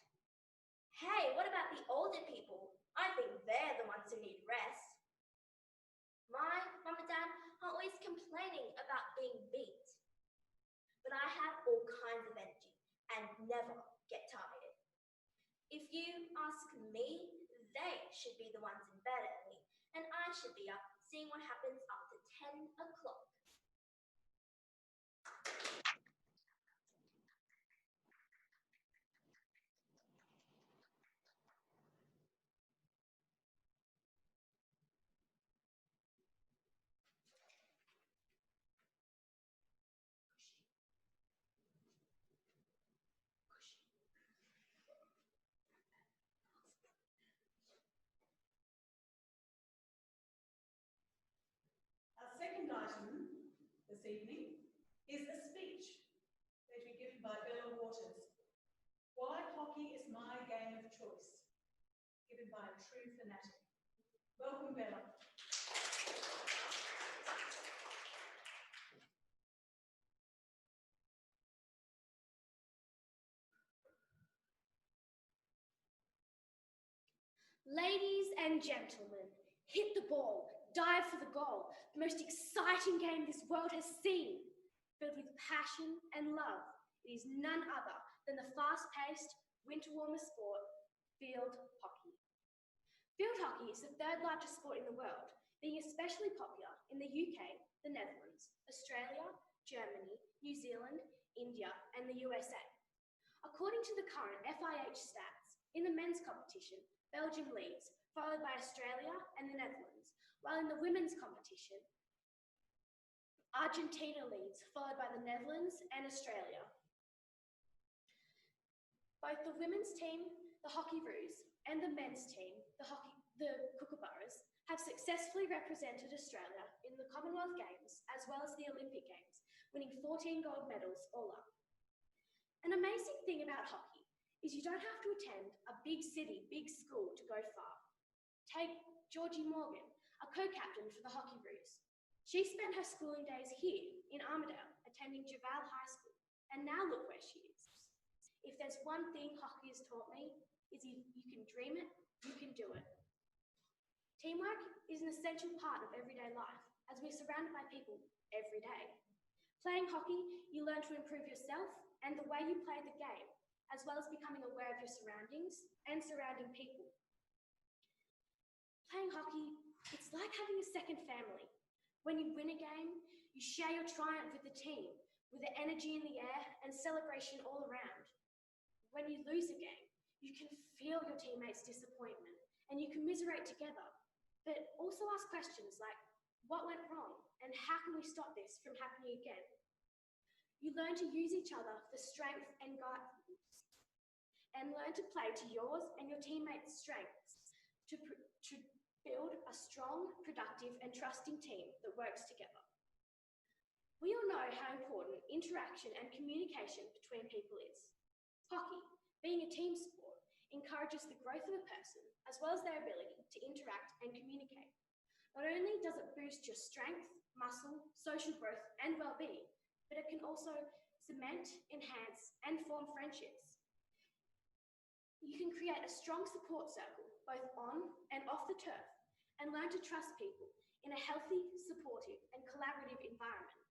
Hey, what about the older people? I think they're the ones who need rest. My mum and dad are always complaining about being beat. But I have all kinds of energy and never get tired. If you ask me, they should be the ones in bed early, and I should be up seeing what happens after 10 o'clock. Our second item this evening is a speech that will be given by Bella Waters. Why hockey is my game of choice, given by a true fanatic. Welcome, Bella. Ladies and gentlemen, hit the ball, dive for the goal. The most exciting game this world has seen. Filled with passion and love, it is none other than the fast-paced, winter-warmer sport, field hockey. Field hockey is the third largest sport in the world, being especially popular in the UK, the Netherlands, Australia, Germany, New Zealand, India, and the USA. According to the current FIH stats, in the men's competition, Belgium leads, followed by Australia and the Netherlands, while in the women's competition, Argentina leads, followed by the Netherlands and Australia. Both the women's team, the Hockeyroos, and the men's team, the Kookaburras, have successfully represented Australia in the Commonwealth Games as well as the Olympic Games, winning 14 gold medals all up. An amazing thing about hockey is you don't have to attend a big city, big school to go far. Take Georgie Morgan, a co-captain for the Hockeyroos. She spent her schooling days here in Armidale, attending Javal High School, and now look where she is. If there's one thing hockey has taught me, is if you can dream it, you can do it. Teamwork is an essential part of everyday life, as we're surrounded by people every day. Playing hockey, you learn to improve yourself and the way you play the game, as well as becoming aware of your surroundings and surrounding people. Playing hockey, it's like having a second family. When you win a game, you share your triumph with the team, with the energy in the air and celebration all around. When you lose a game, you can feel your teammates' disappointment and you commiserate together, but also ask questions like, what went wrong and how can we stop this from happening again? You learn to use each other for strength and guidance, and learn to play to yours and your teammates' strengths to build a strong, productive and trusting team that works together. We all know how important interaction and communication between people is. Hockey, being a team sport, encourages the growth of a person as well as their ability to interact and communicate. Not only does it boost your strength, muscle, social growth and well-being, but it can also cement, enhance and form friendships. You can create a strong support circle both on and off the turf and learn to trust people in a healthy, supportive and collaborative environment.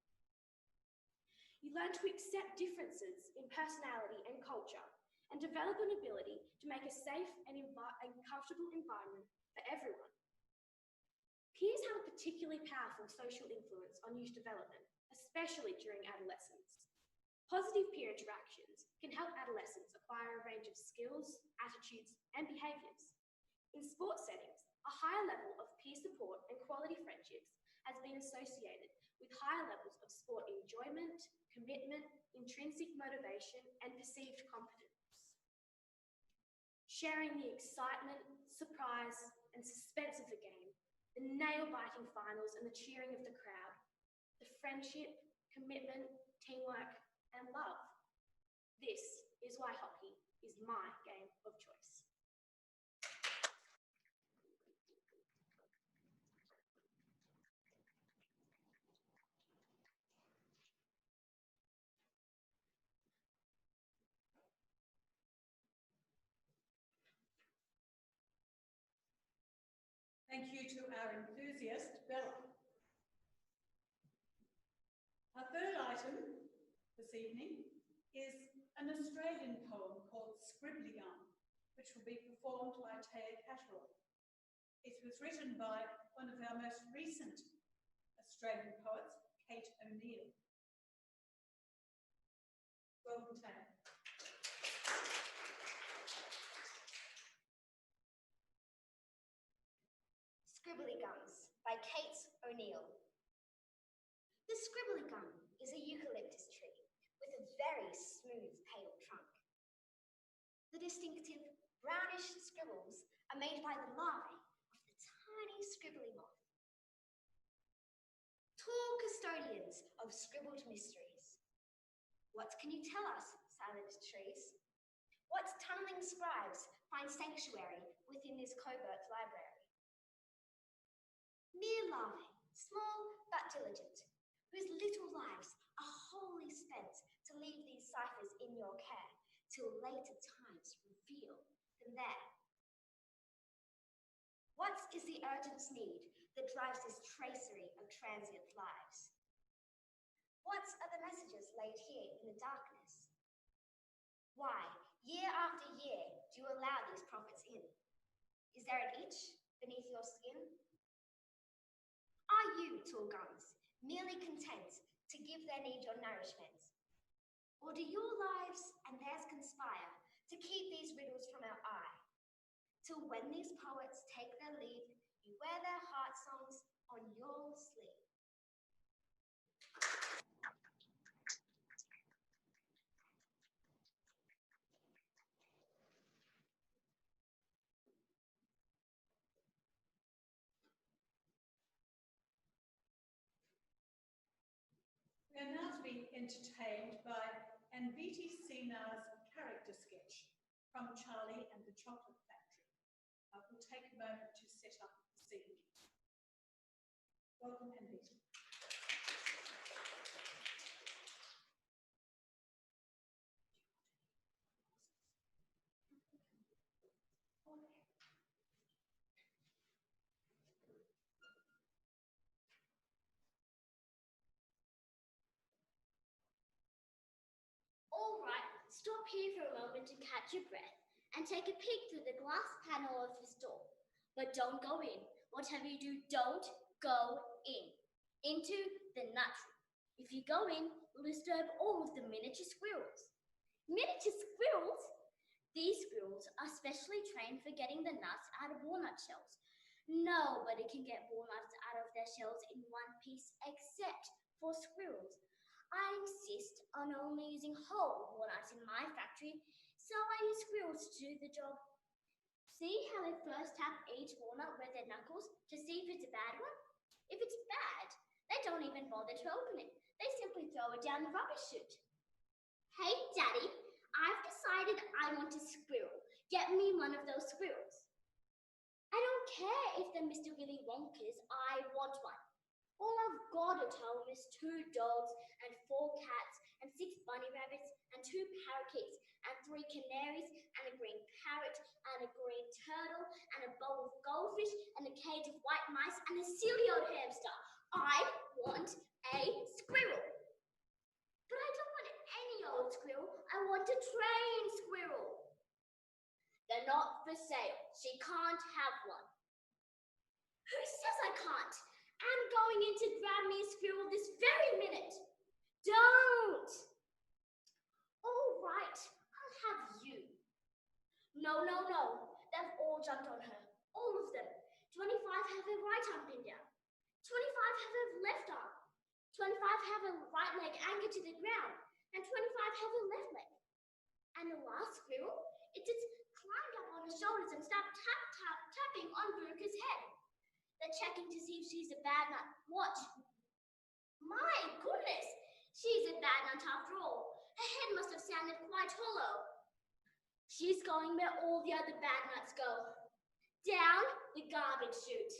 You learn to accept differences in personality and culture and develop an ability to make a safe and comfortable environment for everyone. Peers have a particularly powerful social influence on youth development, especially during adolescence. Positive peer interactions can help adolescents acquire a range of skills, attitudes, and behaviours. In sports settings, a higher level of peer support and quality friendships has been associated with higher levels of sport enjoyment, commitment, intrinsic motivation, and perceived competence. Sharing the excitement, surprise, and suspense of the game, the nail-biting finals and the cheering of the crowd, the friendship, commitment, teamwork, and love. This is why hockey is my game of choice. Thank you to our enthusiast, Bella. Our third item this evening is an Australian poem called Scribbly Gum, which will be performed by Taya Catterall. It was written by one of our most recent Australian poets, Kate O'Neill. Welcome, Taya. Scribbly Gums by Kate O'Neill. The scribbly gum is a eucalyptus tree with a very smooth, pale trunk. The distinctive brownish scribbles are made by the larvae of the tiny scribbly moth. Tall custodians of scribbled mysteries. What can you tell us, silent trees? What tunneling scribes find sanctuary within this covert library? Mere larvae, small but diligent, whose little lives are wholly spent to leave these ciphers in your care till later times reveal them there. What is the urgent need that drives this tracery of transient lives? What are the messages laid here in the darkness? Why, year after year, do you allow these prophets in? Is there an itch beneath your skin? Are you, tall gums, merely content to give their need your nourishment? Or do your lives and theirs conspire to keep these riddles from our eye? Till when these poets take their leave, you wear their heart songs on your sleeve. We are now to be entertained by Anviti Sinar's character sketch from Charlie and the Chocolate Factory. I will take a moment to set up the scene. Welcome, Anviti. All right, stop here for a moment to catch your breath and take a peek through the glass panel of this door. But don't go in. Whatever you do, don't go in. Into the nut room. If you go in, you'll disturb all of the miniature squirrels. Miniature squirrels? These squirrels are specially trained for getting the nuts out of walnut shells. Nobody can get walnuts out of their shells in one piece except for squirrels. I insist on only using whole walnuts in my factory, so I use squirrels to do the job. See how they first tap each walnut with their knuckles to see if it's a bad one? If it's bad, they don't even bother to open it. They simply throw it down the rubbish chute. Hey, Daddy, I've decided I want a squirrel. Get me one of those squirrels. I don't care if they're Mr. Willy Wonka's, I want one. All I've got at home is 2 dogs and 4 cats and 6 bunny rabbits and 2 parakeets and 3 canaries and a green parrot and a green turtle and a bowl of goldfish and a cage of white mice and a silly old hamster. I want a squirrel. But I don't want any old squirrel. I want a trained squirrel. They're not for sale. She can't have one. Who says I can't? I'm going in to grab me a squirrel this very minute. Don't! All right, I'll have you. No, no, no. They've all jumped on her. All of them. 25 have her right arm pinned down. 25 have her left arm. 25 have her right leg anchored to the ground. And 25 have her left leg. And the last squirrel, it just climbed up on her shoulders and started tapping on Veruca's head. They're checking to see if she's a bad nut. What? My goodness, she's a bad nut after all. Her head must have sounded quite hollow. She's going where all the other bad nuts go. Down the garbage chute.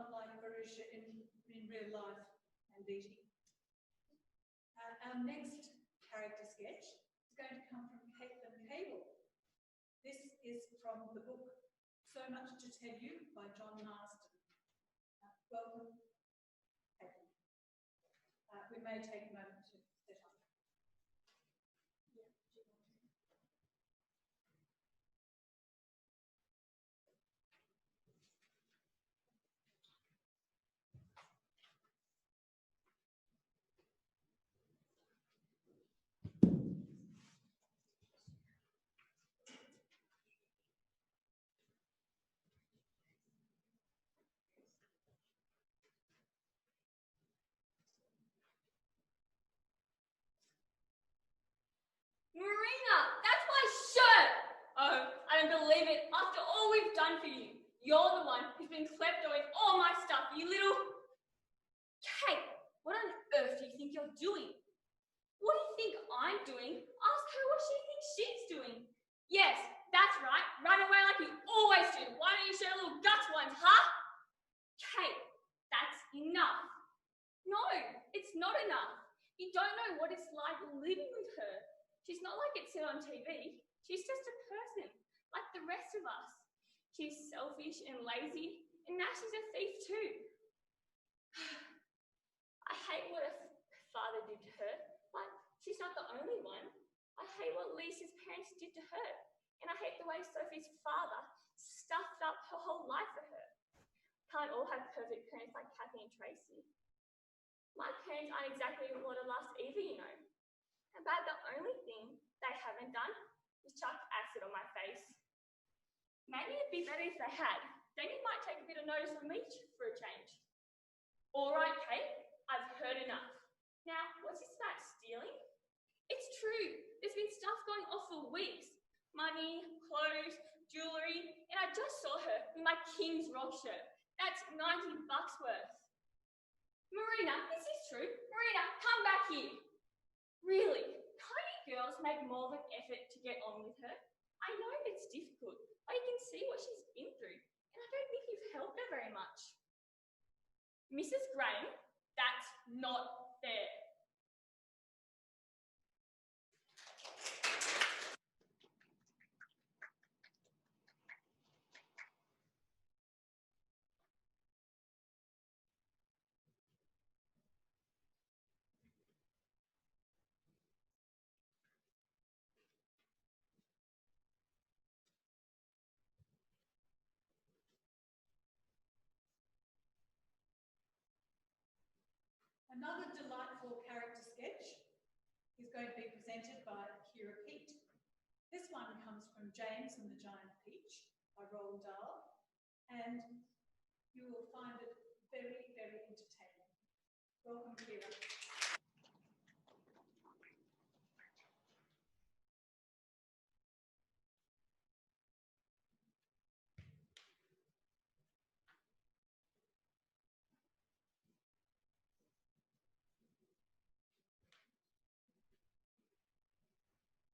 not like Marusha in real life and Beatty. Our next character sketch is going to come from Caitlin Cable. This is from the book So Much to Tell You by John Marston. Welcome, Caitlin. We may take a moment to set up. Marina, that's my shirt! Oh, I don't believe it. After all we've done for you, you're the one who's been kleptoing all my stuff, you little... Kate, what on earth do you think you're doing? What do you think I'm doing? Ask her what she thinks she's doing. Yes, that's right. Run away like you always do. Why don't you show little guts once, huh? Kate, that's enough. No, it's not enough. You don't know what it's like living with her. She's not like it's said on TV. She's just a person, like the rest of us. She's selfish and lazy, and now she's a thief too. I hate what her father did to her, but she's not the only one. I hate what Lisa's parents did to her, and I hate the way Sophie's father stuffed up her whole life for her. Can't all have perfect parents like Kathy and Tracy. My parents aren't exactly what a last either, you know. About the only thing they haven't done is chuck acid on my face. Maybe it'd be better if they had. Then you might take a bit of notice from me for a change. All right, Kate, I've heard enough. Now, what's this about stealing? It's true. There's been stuff going off for weeks. Money, clothes, jewellery, and I just saw her with my King's Rock shirt. That's $90 worth. Marina, is this true? Marina, come back here. Really, can't you girls make more of an effort to get on with her? I know it's difficult, but you can see what she's been through, and I don't think you've helped her very much. Mrs. Graham, that's not fair. Another delightful character sketch is going to be presented by Kira Peat. This one comes from James and the Giant Peach by Roald Dahl, and you will find it very, very entertaining. Welcome, Kira.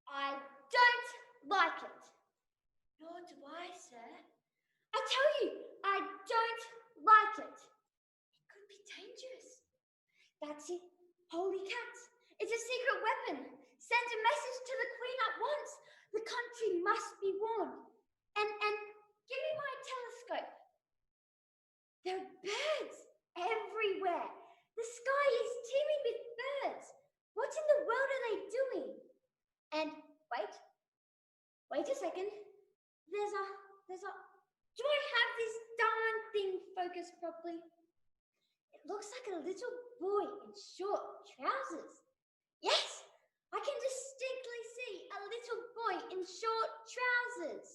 I don't like it. Nor do I, sir. I tell you, I don't like it. It could be dangerous. That's it. Holy cats. It's a secret weapon. Send a message to the Queen at once. The country must be warned. And give me my telescope. There are birds everywhere. The sky is teeming with birds. What in the world are they doing? And wait a second. There's a, do I have this darn thing focused properly? It looks like a little boy in short trousers. Yes, I can distinctly see a little boy in short trousers.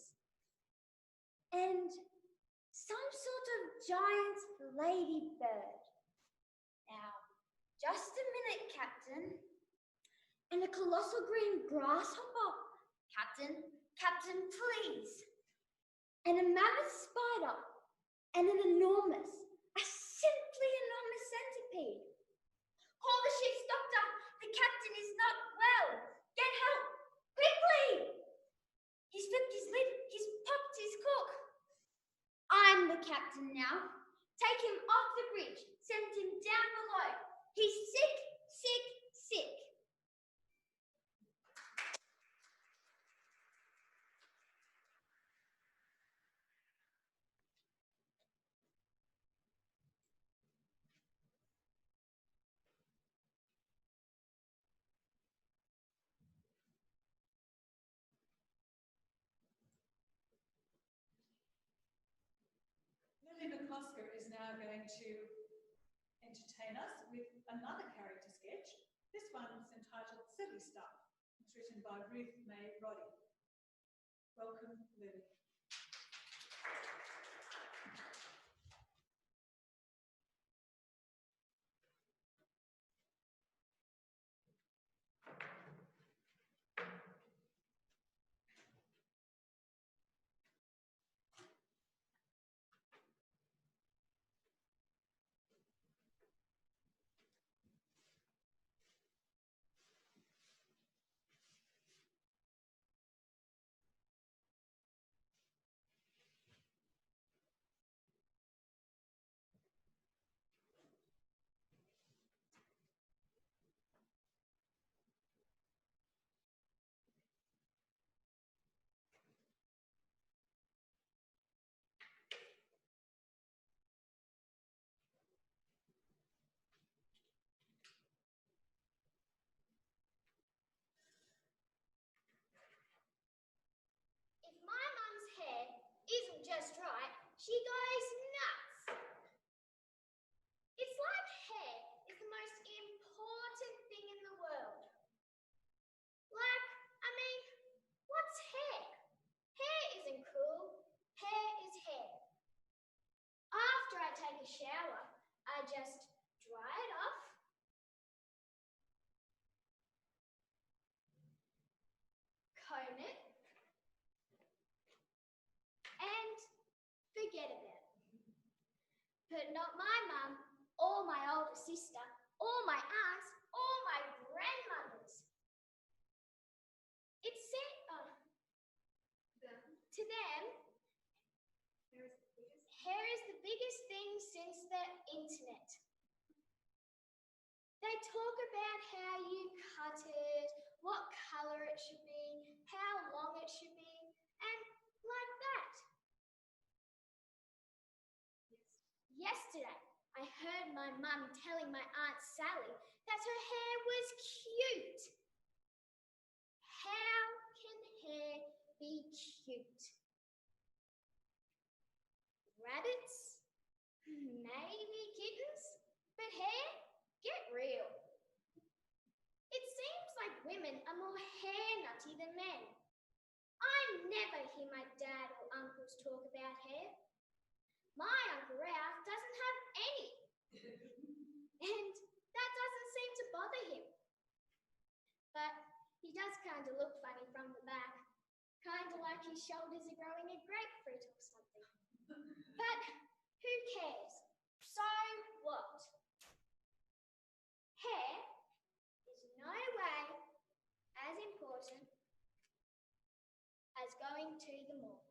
And some sort of giant ladybird. Now, just a minute, Captain. And a colossal green grasshopper. Captain, please. And a mammoth spider. And an enormous, a simply enormous centipede. Call the ship's doctor. The captain is not well. Get help, quickly. He's flipped his lid. He's popped his cork. I'm the captain now. Take him off the bridge. Send him down below. He's sick, sick, sick. Lily McCosker is now going to entertain us with another character sketch. This one is entitled Silly Stuff. It's written by Ruth May Roddy. Welcome, Lily. If my mum's hair isn't just right, she goes nuts. It's like hair is the most important thing in the world. Like, I mean, what's hair? Hair isn't cool. Hair is hair. After I take a shower, I just dry it off, comb it, and forget about it. But not my mum, or my older sister, or my aunts, or my grandmothers. It's said, to them, hair is the biggest thing since the internet. They talk about how you cut it, what colour it should be, how long it should be, and like that. Yesterday, I heard my mum telling my Aunt Sally that her hair was cute. How can hair be cute? Rabbits? Maybe kittens? But hair? Get real. It seems like women are more hair nutty than men. I never hear my dad or uncles talk about hair. My Uncle Ralph doesn't have any. And that doesn't seem to bother him. But he does kind of look funny from the back. Kind of like his shoulders are growing a grapefruit or something. But who cares? So what? Hair is no way as important as going to the mall.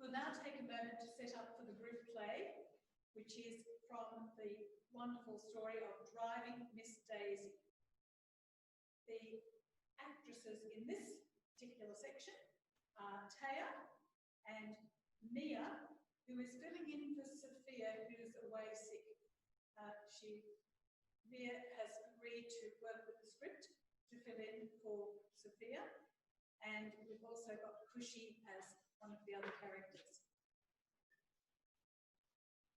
We'll now take a moment to set up for the group play, which is from the wonderful story of Driving Miss Daisy. The actresses in this particular section are Taya and Mia, who is filling in for Sophia, who's away sick. Mia has agreed to work with the script to fill in for Sophia, and we've also got Kushi as one of the other characters.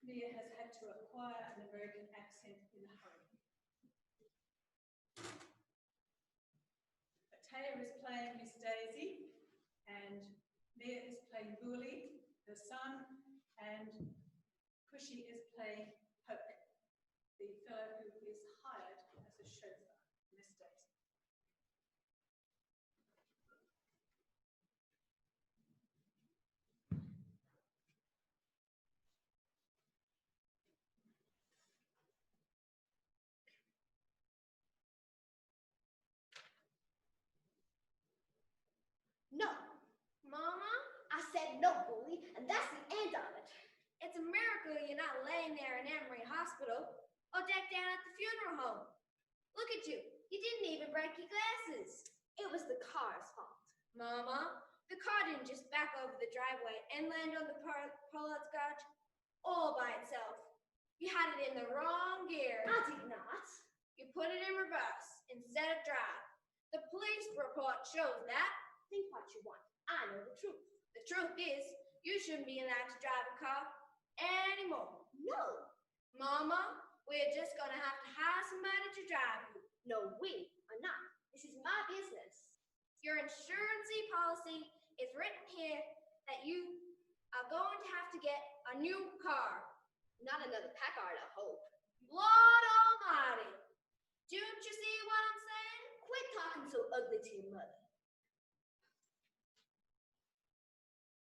Mia has had to acquire an American accent in a hurry. Taya is playing Miss Daisy, and Mia is playing Buli, her son, and Kushi is playing Poke, the fellow who is hired as a chauffeur, Miss Daisy. No. Mama, I said no, Bully, and that's the end of it. It's a miracle you're not laying there in Emory Hospital or decked down at the funeral home. Look at you. You didn't even break your glasses. It was the car's fault. Mama, the car didn't just back over the driveway and land on the Pollard's garage all by itself. You had it in the wrong gear. I did not. You put it in reverse instead of drive. The police report shows that. Think what you want. I know the truth. The truth is, you shouldn't be allowed to drive a car anymore. No. Mama, we're just gonna have to hire somebody to drive you. No, we are not. This is my business. Your insurance policy is written here that you are going to have to get a new car. Not another Packard, I hope. Lord Almighty. Don't you see what I'm saying? Quit talking so ugly to your mother.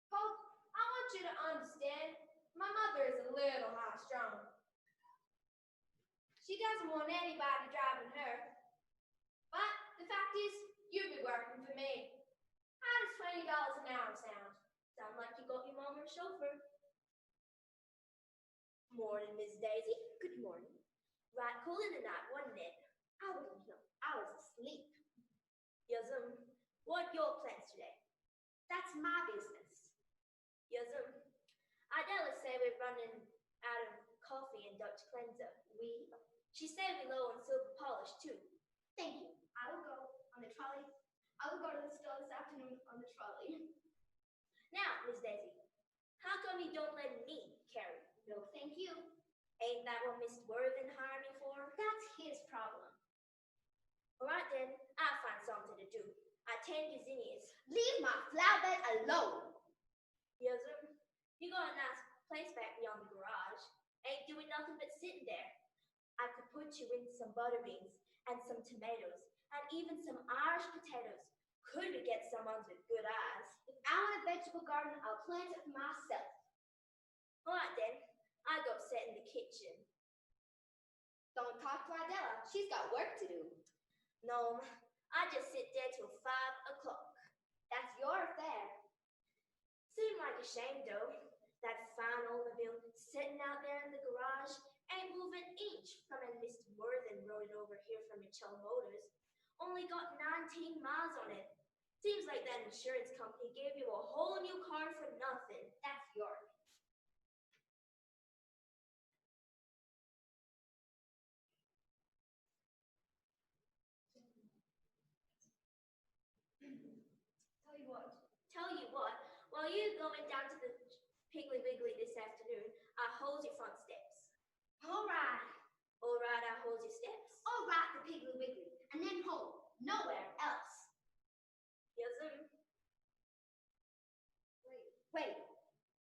Pope, I want you to understand, my mother is a little high-strung. She doesn't want anybody driving her. But the fact is, you'll be working for me. How does $20 an hour sound? Sound like you got your mama a chauffeur. Morning, Miss Daisy. Good morning. Right cool in the night, wasn't it? I wouldn't know. I was asleep. Yes, what your plans today? That's my business. Yes, I dare say we're running out of coffee and Dutch cleanser. She said we low on silver polish too. Thank you. I will go on the trolley. I will go to the store this afternoon on the trolley. Now, Miss Daisy, how come you don't let me carry? No, thank you. Ain't that what Mr. Worthing hired me for? That's his problem. All right then, I'll find something to do. I tend you zinnias. Leave my flower bed alone. Yes, sir. You got a nice place back beyond the garage. Ain't doing nothing but sitting there. I could put you in some butter beans and some tomatoes and even some Irish potatoes. Could we get some ones with good eyes? If I want a vegetable garden, I'll plant it myself. All right then, I go sit in the kitchen. Don't talk to Adela. She's got work to do. No, I just sit there till 5 o'clock. That's your affair. Seemed like a shame, though. That fine automobile sitting out there in the garage ain't moving an inch from when Mr. Worthing rode it over here from Mitchell Motors. Only got 19 miles on it. Seems like that insurance company gave you a whole new car for nothing. That's yours. Tell you what, while you're going down to the Piggly Wiggly this afternoon, I'll hold your front steps. All right. All right, I'll hold your steps. All right, the Piggly Wiggly, and then home. Nowhere else. Yes, sir. Wait.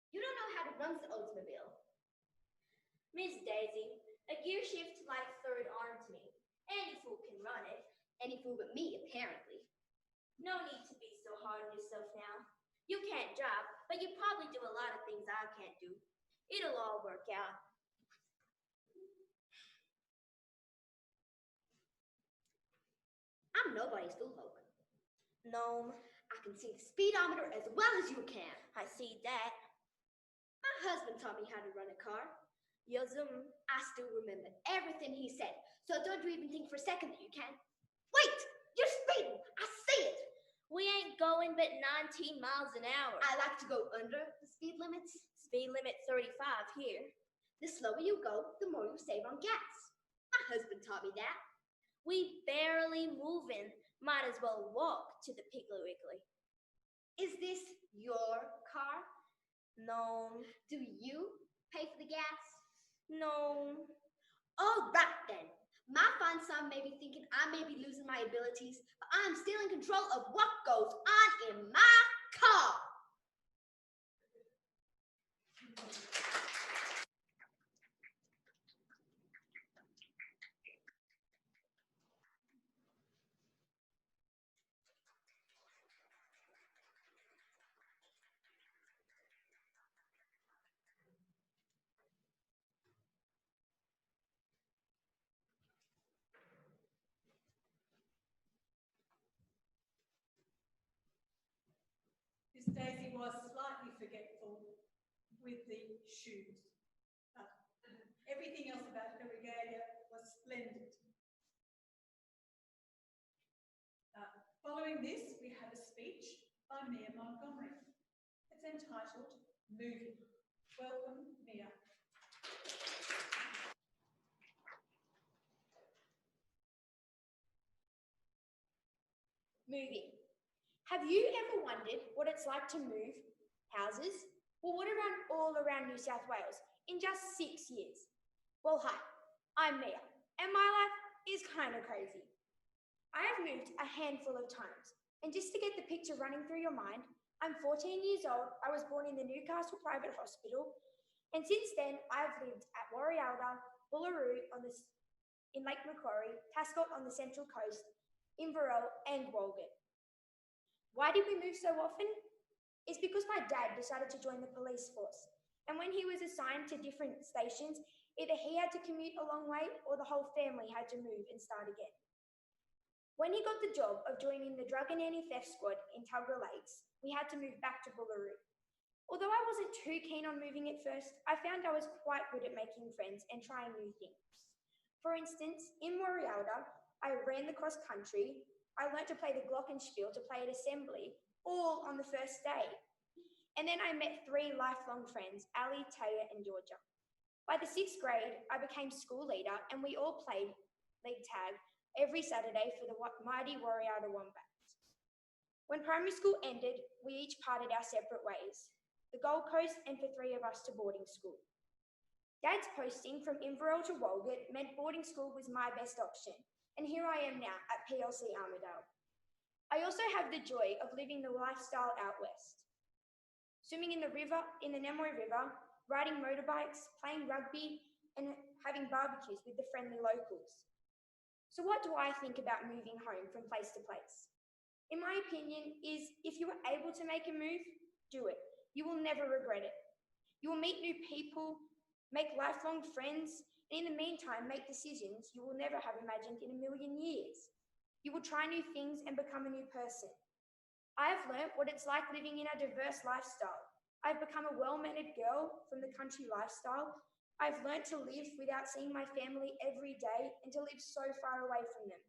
You don't know how to run the Oldsmobile. Miss Daisy, a gear shift's like third arm to me. Any fool can run it. Any fool but me, apparently. No need to be so hard on yourself now. You can't drive, but you probably do a lot of things I can't do. It'll all work out. I'm nobody's fool, Hoke. No, I can see the speedometer as well as you can. I see that. My husband taught me how to run a car. Yes, I still remember everything he said, so don't you even think for a second that you can. Wait! You're speeding! I see it! We ain't going but 19 miles an hour. I like to go under the speed limits. Speed limit 35 here. The slower you go, the more you save on gas. My husband taught me that. We barely moving. Might as well walk to the Piggly Wiggly. Is this your car? No. Do you pay for the gas? No. All right then. My fine son may be thinking I may be losing my abilities, but I'm still in control of what goes on in my car. Miss Daisy was slightly forgetful with the shoes, but everything else about her regalia was splendid. Following this, we have a speech by Mia Montgomery. It's entitled Moving. Welcome, Mia. Moving. Have you ever wondered what it's like to move houses? Well, what around all around New South Wales in just 6 years? Well, hi, I'm Mia, and my life is kind of crazy. I have moved a handful of times, and just to get the picture running through your mind, I'm 14 years old, I was born in the Newcastle Private Hospital, and since then I've lived at Warialda, Bullaroo in Lake Macquarie, Tascott on the Central Coast, Inverell and Walgett. Why did we move so often? It's because my dad decided to join the police force, and when he was assigned to different stations, either he had to commute a long way or the whole family had to move and start again. When he got the job of joining the Drug and Anti-Theft Squad in Tuggerah Lakes, we had to move back to Bullaroo. Although I wasn't too keen on moving at first, I found I was quite good at making friends and trying new things. For instance, in Warialda, I ran the cross country, I learnt to play the glockenspiel to play at assembly, all on the first day. And then I met 3 lifelong friends, Ali, Taya and Georgia. By the 6th grade, I became school leader and we all played league tag every Saturday for the mighty Warialda Wombats. When primary school ended, we each parted our separate ways. The Gold Coast and for 3 of us to boarding school. Dad's posting from Inverell to Walgett meant boarding school was my best option, and here I am now at PLC Armidale. I also have the joy of living the lifestyle out west. Swimming in the Nemoy River, riding motorbikes, playing rugby, and having barbecues with the friendly locals. So what do I think about moving home from place to place? In my opinion is if you are able to make a move, do it. You will never regret it. You will meet new people, make lifelong friends, and in the meantime, make decisions you will never have imagined in a million years. You will try new things and become a new person. I have learnt what it's like living in a diverse lifestyle. I've become a well-mannered girl from the country lifestyle. I've learnt to live without seeing my family every day and to live so far away from them.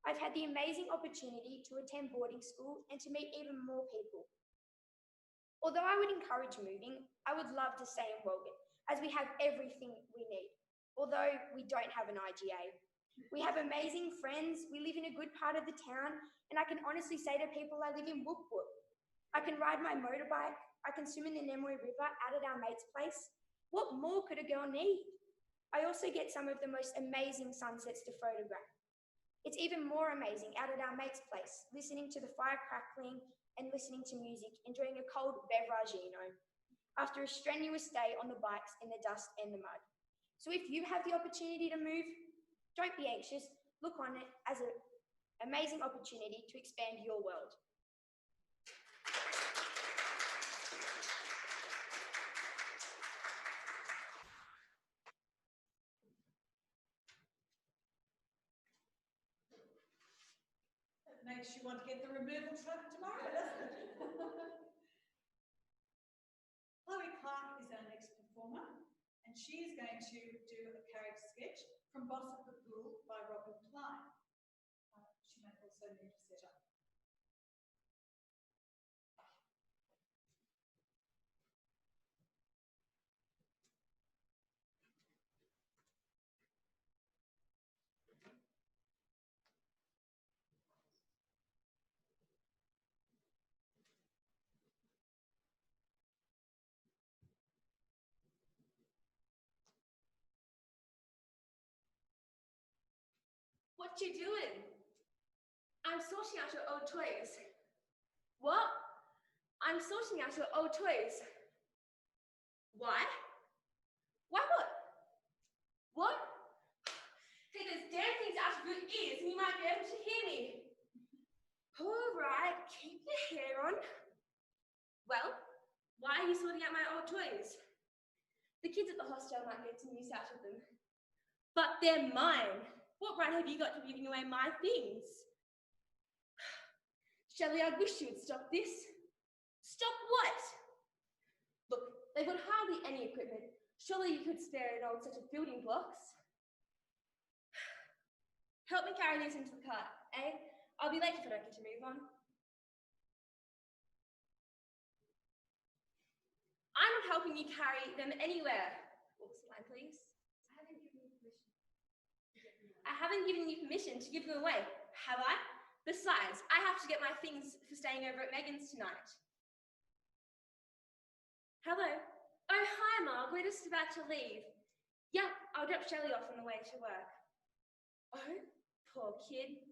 I've had the amazing opportunity to attend boarding school and to meet even more people. Although I would encourage moving, I would love to stay in Walgett, as we have everything we need, although we don't have an IGA. We have amazing friends, we live in a good part of the town, and I can honestly say to people I live in Woop Woop. I can ride my motorbike, I can swim in the Nemoy River out at our mate's place. What more could a girl need? I also get some of the most amazing sunsets to photograph. It's even more amazing out at our mate's place, listening to the fire crackling and listening to music, enjoying a cold beveragino after a strenuous day on the bikes in the dust and the mud. So if you have the opportunity to move, don't be anxious. Look on it as an amazing opportunity to expand your world. That makes you want to get the removal truck tomorrow, doesn't it? Chloe Clark is our next performer, and she is going to do a character sketch from Boss of the Pool by Robin Klein. She might also need to set up. What you doing? I'm sorting out your old toys. What? I'm sorting out your old toys. Why? Why what? What? Take those damn things out of your ears and you might be able to hear me. All right, keep your hair on. Well, why are you sorting out my old toys? The kids at the hostel might get some use out of them. But they're mine. What right have you got to be giving away my things? Shelley, I wish you would stop this. Stop what? Look, they've got hardly any equipment. Surely you could spare an old set of building blocks. Help me carry these into the cart, eh? I'll be late if I don't get to move on. I'm not helping you carry them anywhere. What was the line, please? I haven't given you permission to give them away, have I? Besides, I have to get my things for staying over at Megan's tonight. Hello. Oh, hi, Marg. We're just about to leave. Yeah, I'll drop Shelley off on the way to work. Oh, poor kid.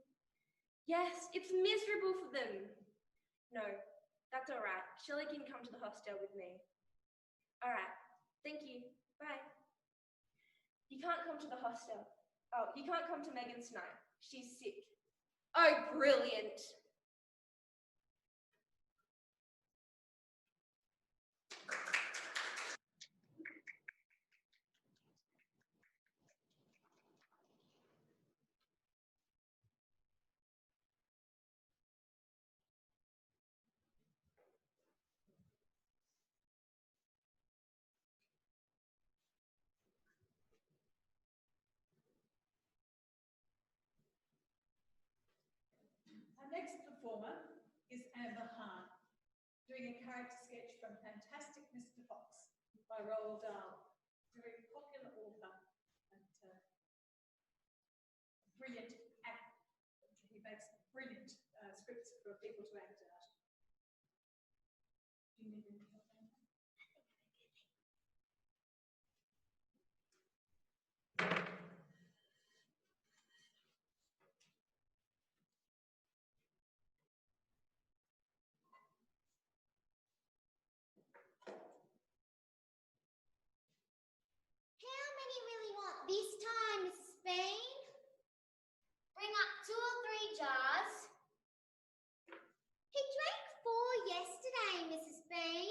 Yes, it's miserable for them. No, that's all right. Shelley can come to the hostel with me. All right, thank you. Bye. You can't come to the hostel. Oh, you can't come to Megan's tonight. She's sick. Oh, brilliant. Our next performer is Amber Hahn, doing a character sketch from Fantastic Mr. Fox by Roald Dahl, a very popular author and brilliant actor. He makes brilliant scripts for people to act out. Do you need any help? How many really want this time, Mrs. Bean? Bring up 2 or 3 jars. He drank 4 yesterday, Mrs. Bean.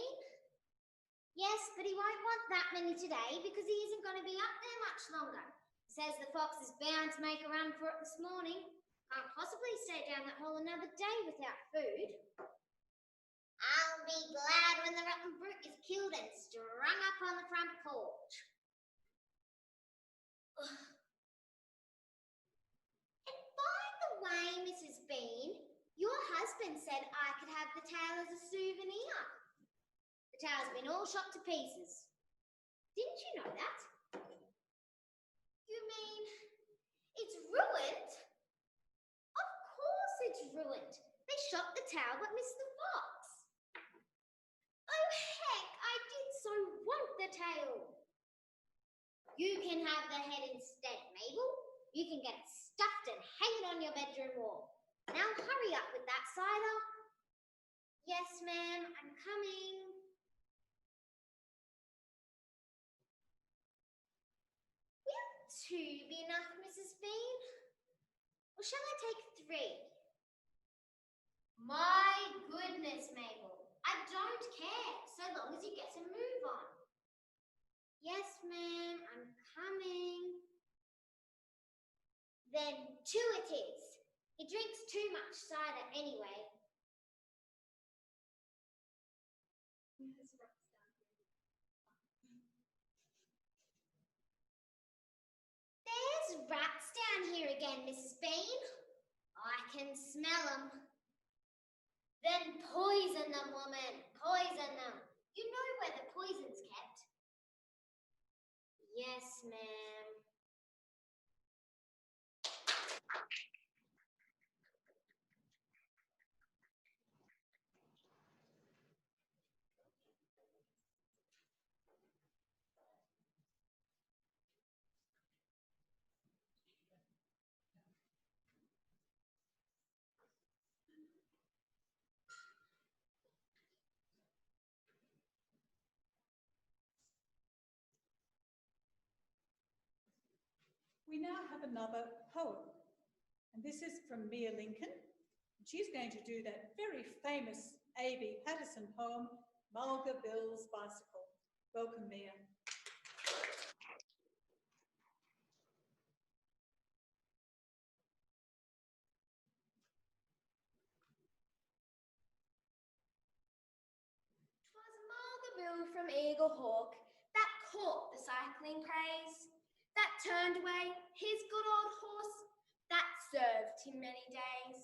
Yes, but he won't want that many today because he isn't going to be up there much longer. He says the fox is bound to make a run for it this morning. Can't possibly stay down that hole another day without food. I'll be glad when the rotten brute is killed and strung up on the front porch. And by the way, Mrs. Bean, your husband said I could have the tail as a souvenir. The tail's been all shot to pieces. Didn't you know that? You mean it's ruined? Of course it's ruined. They shot the tail but missed the fox. Oh heck, I did so want the tail. You can have the head instead, Mabel. You can get it stuffed and hang it on your bedroom wall. Now hurry up with that cider. Yes, ma'am, I'm coming. Will 2 be enough, Mrs. Bean? Or shall I take 3? My goodness, Mabel. I don't care, so long as you get a move on. Yes, ma'am, I'm coming. Then 2 it is. He drinks too much cider anyway. There's rats down here again, Mrs. Bean. I can smell them. Then poison them, woman. Poison them. You know where the poison's kept. Yes, ma'am. We now have another poem, and this is from Mia Lincoln. She's going to do that very famous A.B. Patterson poem, Mulga Bill's Bicycle. Welcome, Mia. "'Twas Mulga Bill from Eaglehawk that caught the cycling craze, that turned away his good old horse that served him many days.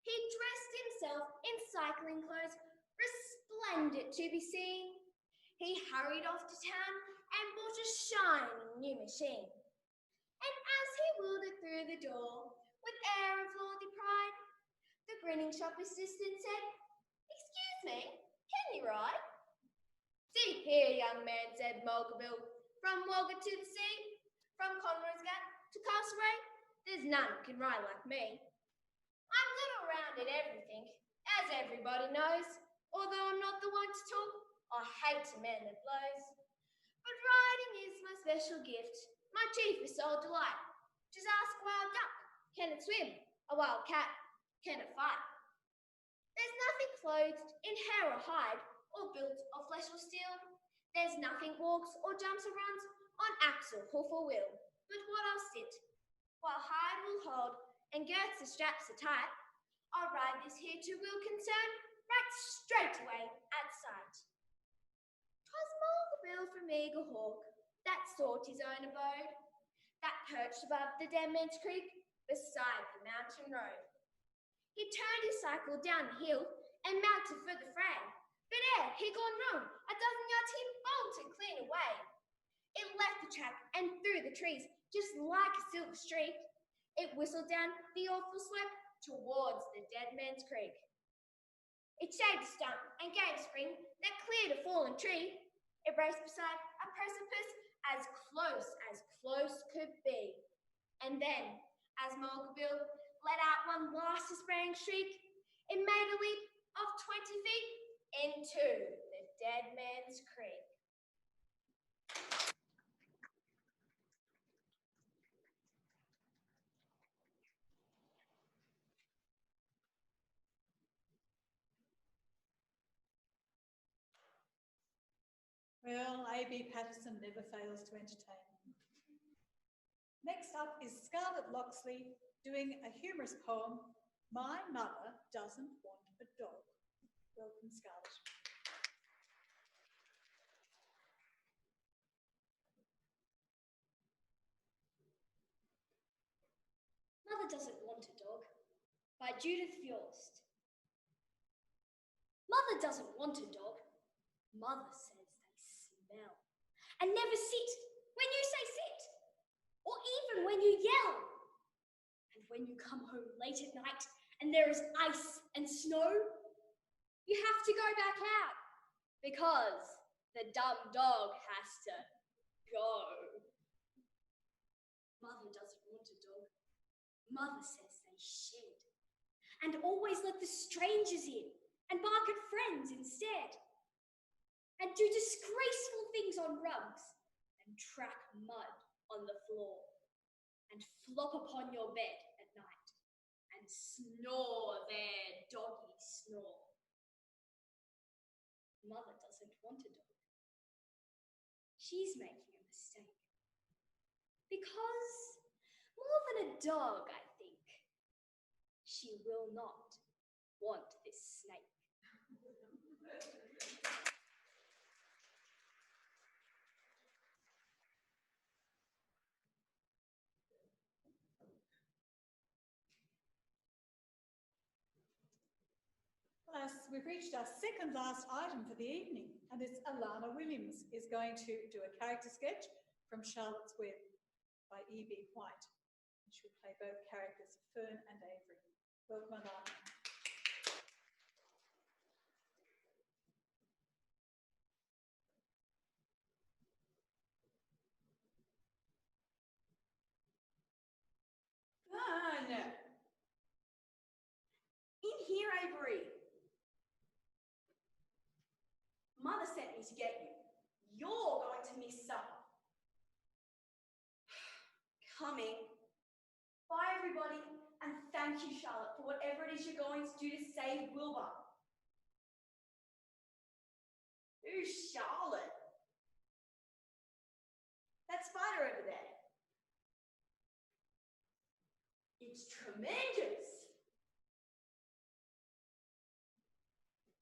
He dressed himself in cycling clothes, resplendent to be seen. He hurried off to town and bought a shining new machine. And as he wheeled it through the door, with air of lordly pride, the grinning shop assistant said, "Excuse me, can you ride?" "See here, young man," said Mulga Bill, "from Wagga to the sea, from Conroy's Gap to Castlereagh, there's none can ride like me. I'm good all round at everything, as everybody knows. Although I'm not the one to talk, I hate a man that blows. But riding is my special gift, my chiefest sole delight. Just ask a wild duck, can it swim? A wild cat, can it fight? There's nothing clothed in hair or hide, or built of flesh or steel. There's nothing walks or jumps or runs on axle, hoof or wheel. But what I'll sit, while hide will hold and girths the straps are tight, I'll ride this here two-wheel concern right straight away at sight." 'Twas Mulga Bill from Eaglehawk that sought his own abode, that perched above the Dead Man's Creek beside the mountain road. He turned his cycle down the hill and mounted for the fray, but ere he gone wrong, a dozen yards he bolted clean away. It left the track and through the trees just like a silver streak. It whistled down the awful slope towards the Dead Man's Creek. It shaved a stump and gave a spring that cleared a fallen tree. It raced beside a precipice as close could be. And then, as Mulga Bill let out one last despairing shriek, it made a leap of 20 feet into the Dead Man's Creek. Well, A.B. Patterson never fails to entertain. Next up is Scarlett Loxley doing a humorous poem, My Mother Doesn't Want a Dog. Welcome, Scarlett. Mother Doesn't Want a Dog by Judith Fjost. Mother doesn't want a dog. Mother says they smell and never sit when you say sit, or even when you yell. And when you come home late at night and there is ice and snow, you have to go back out because the dumb dog has to go. Mother doesn't want a dog. Mother says they shed and always let the strangers in and bark at friends instead, and do disgraceful things on rugs, and track mud on the floor, and flop upon your bed at night, and snore their doggy snore. Mother doesn't want a dog. She's making a mistake. Because, more than a dog, I think, she will not want this snake. Alas, we've reached our second last item for the evening, and it's Alana Williams is going to do a character sketch from Charlotte's Web by E.B. White. And she'll play both characters, Fern and Avery. Welcome, Alana. Fern! In here, Avery. Mother sent me to get you. You're going to miss supper. coming. Bye, everybody, and thank you, Charlotte, for whatever it is you're going to do to save Wilbur. Who's Charlotte? That spider over there. It's tremendous.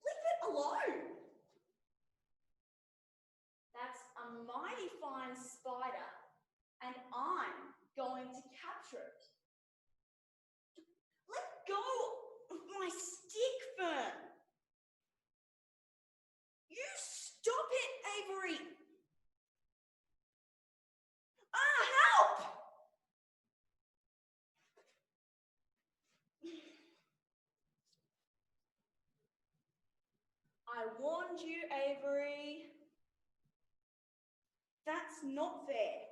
Leave it alone. That's a mighty fine spider, and I'm going to capture it. Let go of my stick, Fern. You stop it, Avery. Help! I warned you, Avery. That's not fair.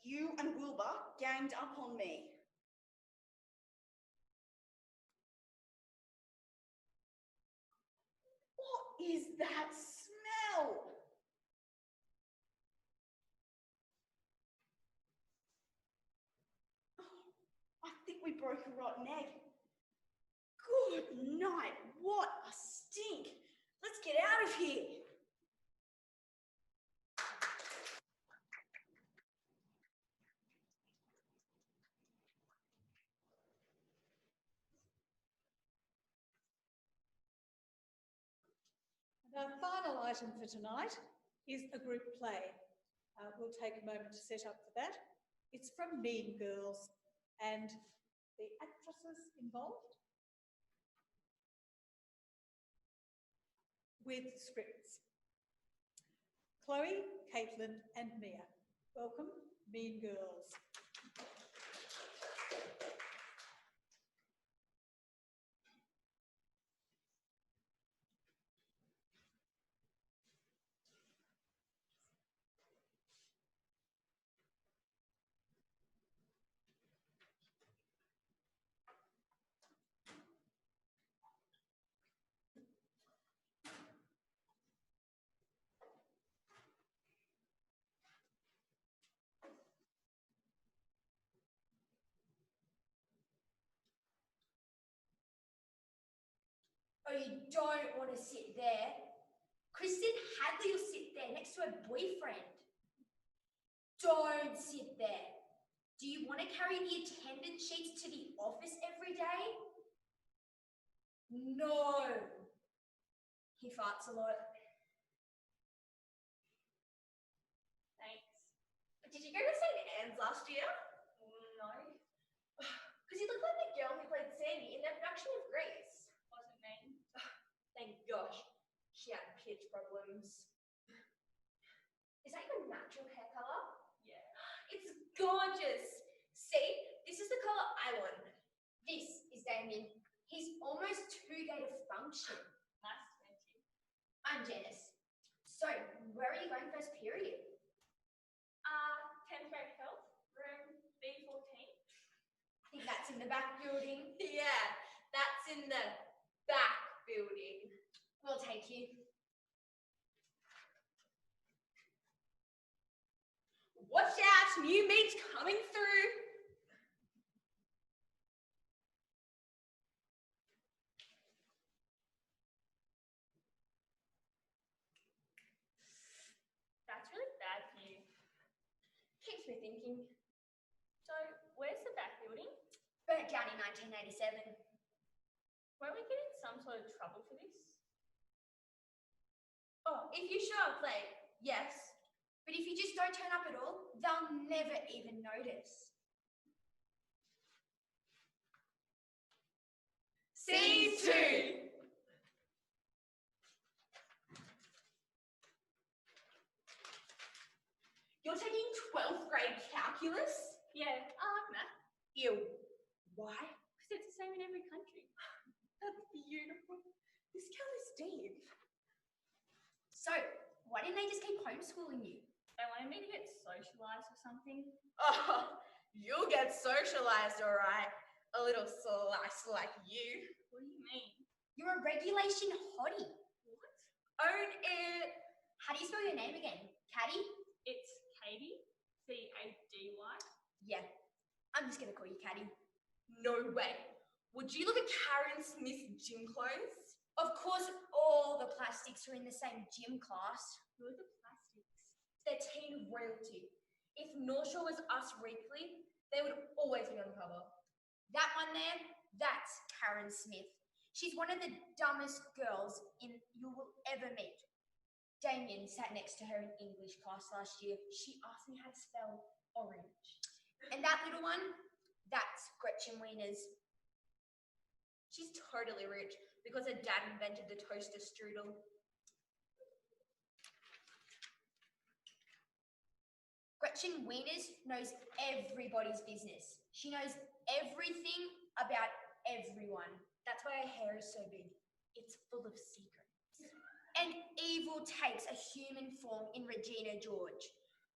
You and Wilbur ganged up on me. What is that smell? I think we broke a rotten egg. Good night. What a stink. Let's get out of here. And our final item for tonight is a group play. We'll take a moment to set up for that. It's from Mean Girls, and the actresses involved with scripts. Chloe, Caitlin and Mia. Welcome, Mean Girls. Oh, you don't want to sit there. Kristen Hadley will sit there next to her boyfriend. Don't sit there. Do you want to carry the attendance sheets to the office every day? No. He farts a lot. Thanks. Did you go to St. Anne's last year? No. Because you look like the girl who played Sandy in that production of Grease. Wasn't me. Thank gosh. She had pitch problems. Is that your natural hair colour? Yeah. It's gorgeous. See, this is the colour I want. This is Damien. He's almost too gay to function. Nice to meet you. I'm Janice. So, where are you going first period? 10th grade health, room B14. I think that's in the back building. Yeah, that's in the back building. We'll take you. Watch out, new meat's coming through. That's really bad for you. Keeps me thinking. So, where's the back building? Burnt down in 1987. Won't we get in some sort of trouble for this? Oh, if you show up late, yes. But if you just don't turn up at all, they'll never even notice. Scene 2. You're taking 12th grade calculus? Yeah, I like math. Ew. Why? Because it's the same in every country. That's beautiful. This girl is deep. So, why didn't they just keep homeschooling you? They wanted me to get socialised or something. Oh, you'll get socialised, all right. A little slice like you. What do you mean? You're a regulation hottie. What? Own it. How do you spell your name again? Caddy? It's Katie. C-A-D-Y. Yeah, I'm just going to call you Caddy. No way. Would you look at Karen Smith's gym clothes? Of course, all the plastics are in the same gym class. Who are the plastics? They're teen royalty. If North Shore was Us Weekly, they would always be on the cover. That one there, that's Karen Smith. She's one of the dumbest girls you will ever meet. Damien sat next to her in English class last year. She asked me how to spell orange. And that little one, that's Gretchen Wieners. She's totally rich because her dad invented the toaster strudel. Gretchen Wieners knows everybody's business. She knows everything about everyone. That's why her hair is so big. It's full of secrets. And evil takes a human form in Regina George.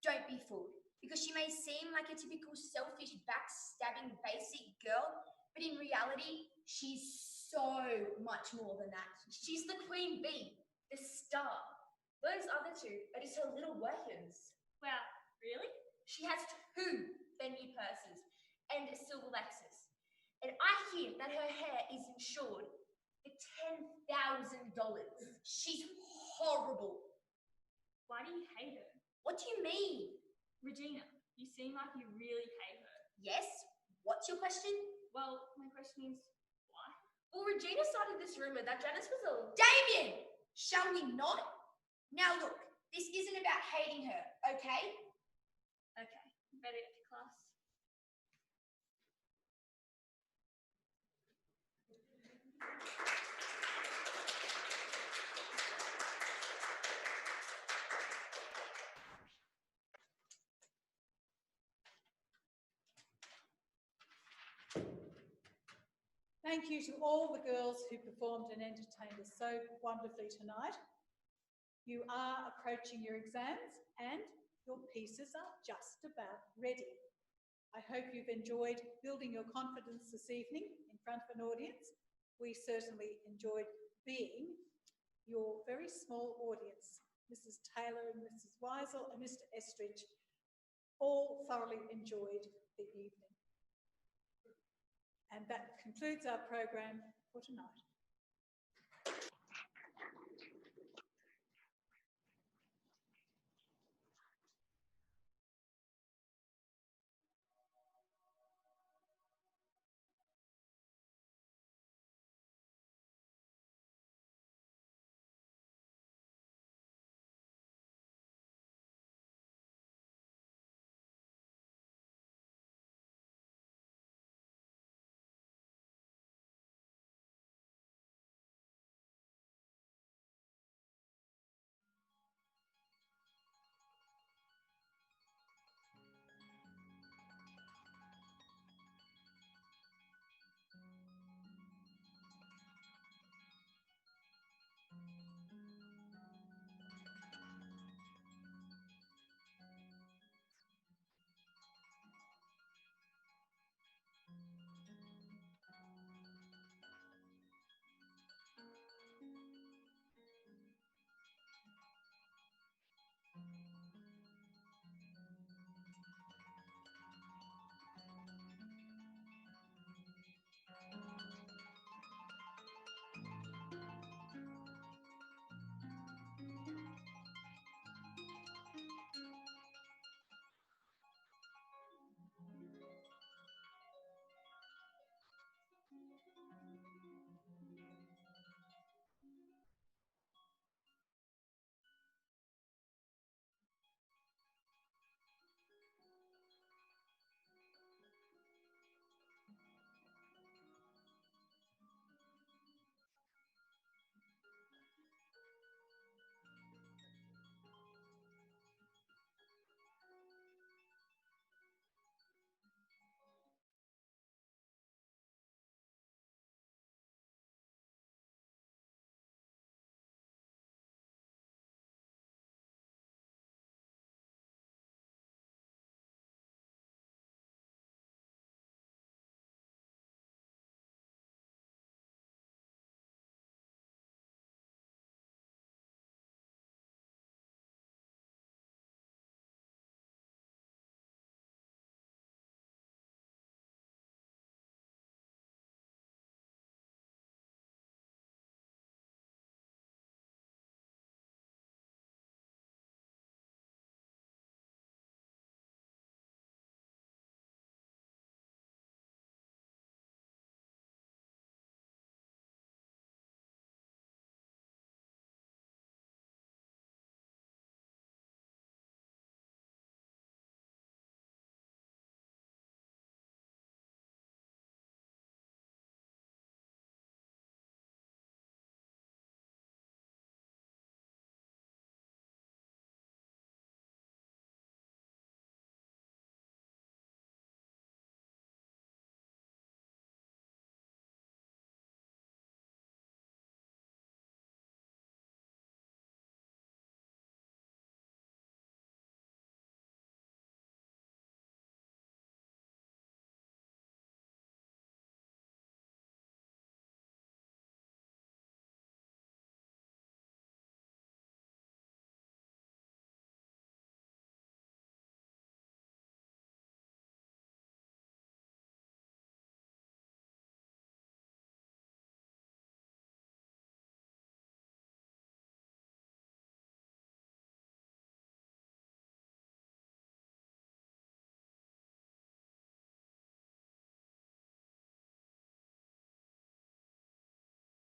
Don't be fooled, because she may seem like a typical selfish, backstabbing, basic girl, but in reality, she's so much more than that. She's the queen bee, the star. Those other two are just her little workers. Wow, really? She has 2 Fendi purses and a silver Lexus. And I hear that her hair is insured for $10,000. She's horrible. Why do you hate her? What do you mean? Regina, you seem like you really hate her. Yes? What's your question? Well, my question is, why? Well, Regina started this rumor that Janice was a... Damien! Shall we not? Now look, this isn't about hating her, okay? Okay, better get to class. Thank you to all the girls who performed and entertained us so wonderfully tonight. You are approaching your exams and your pieces are just about ready. I hope you've enjoyed building your confidence this evening in front of an audience. We certainly enjoyed being your very small audience. Mrs. Taylor and Mrs. Weisel and Mr. Estridge all thoroughly enjoyed the evening. And that concludes our program for tonight.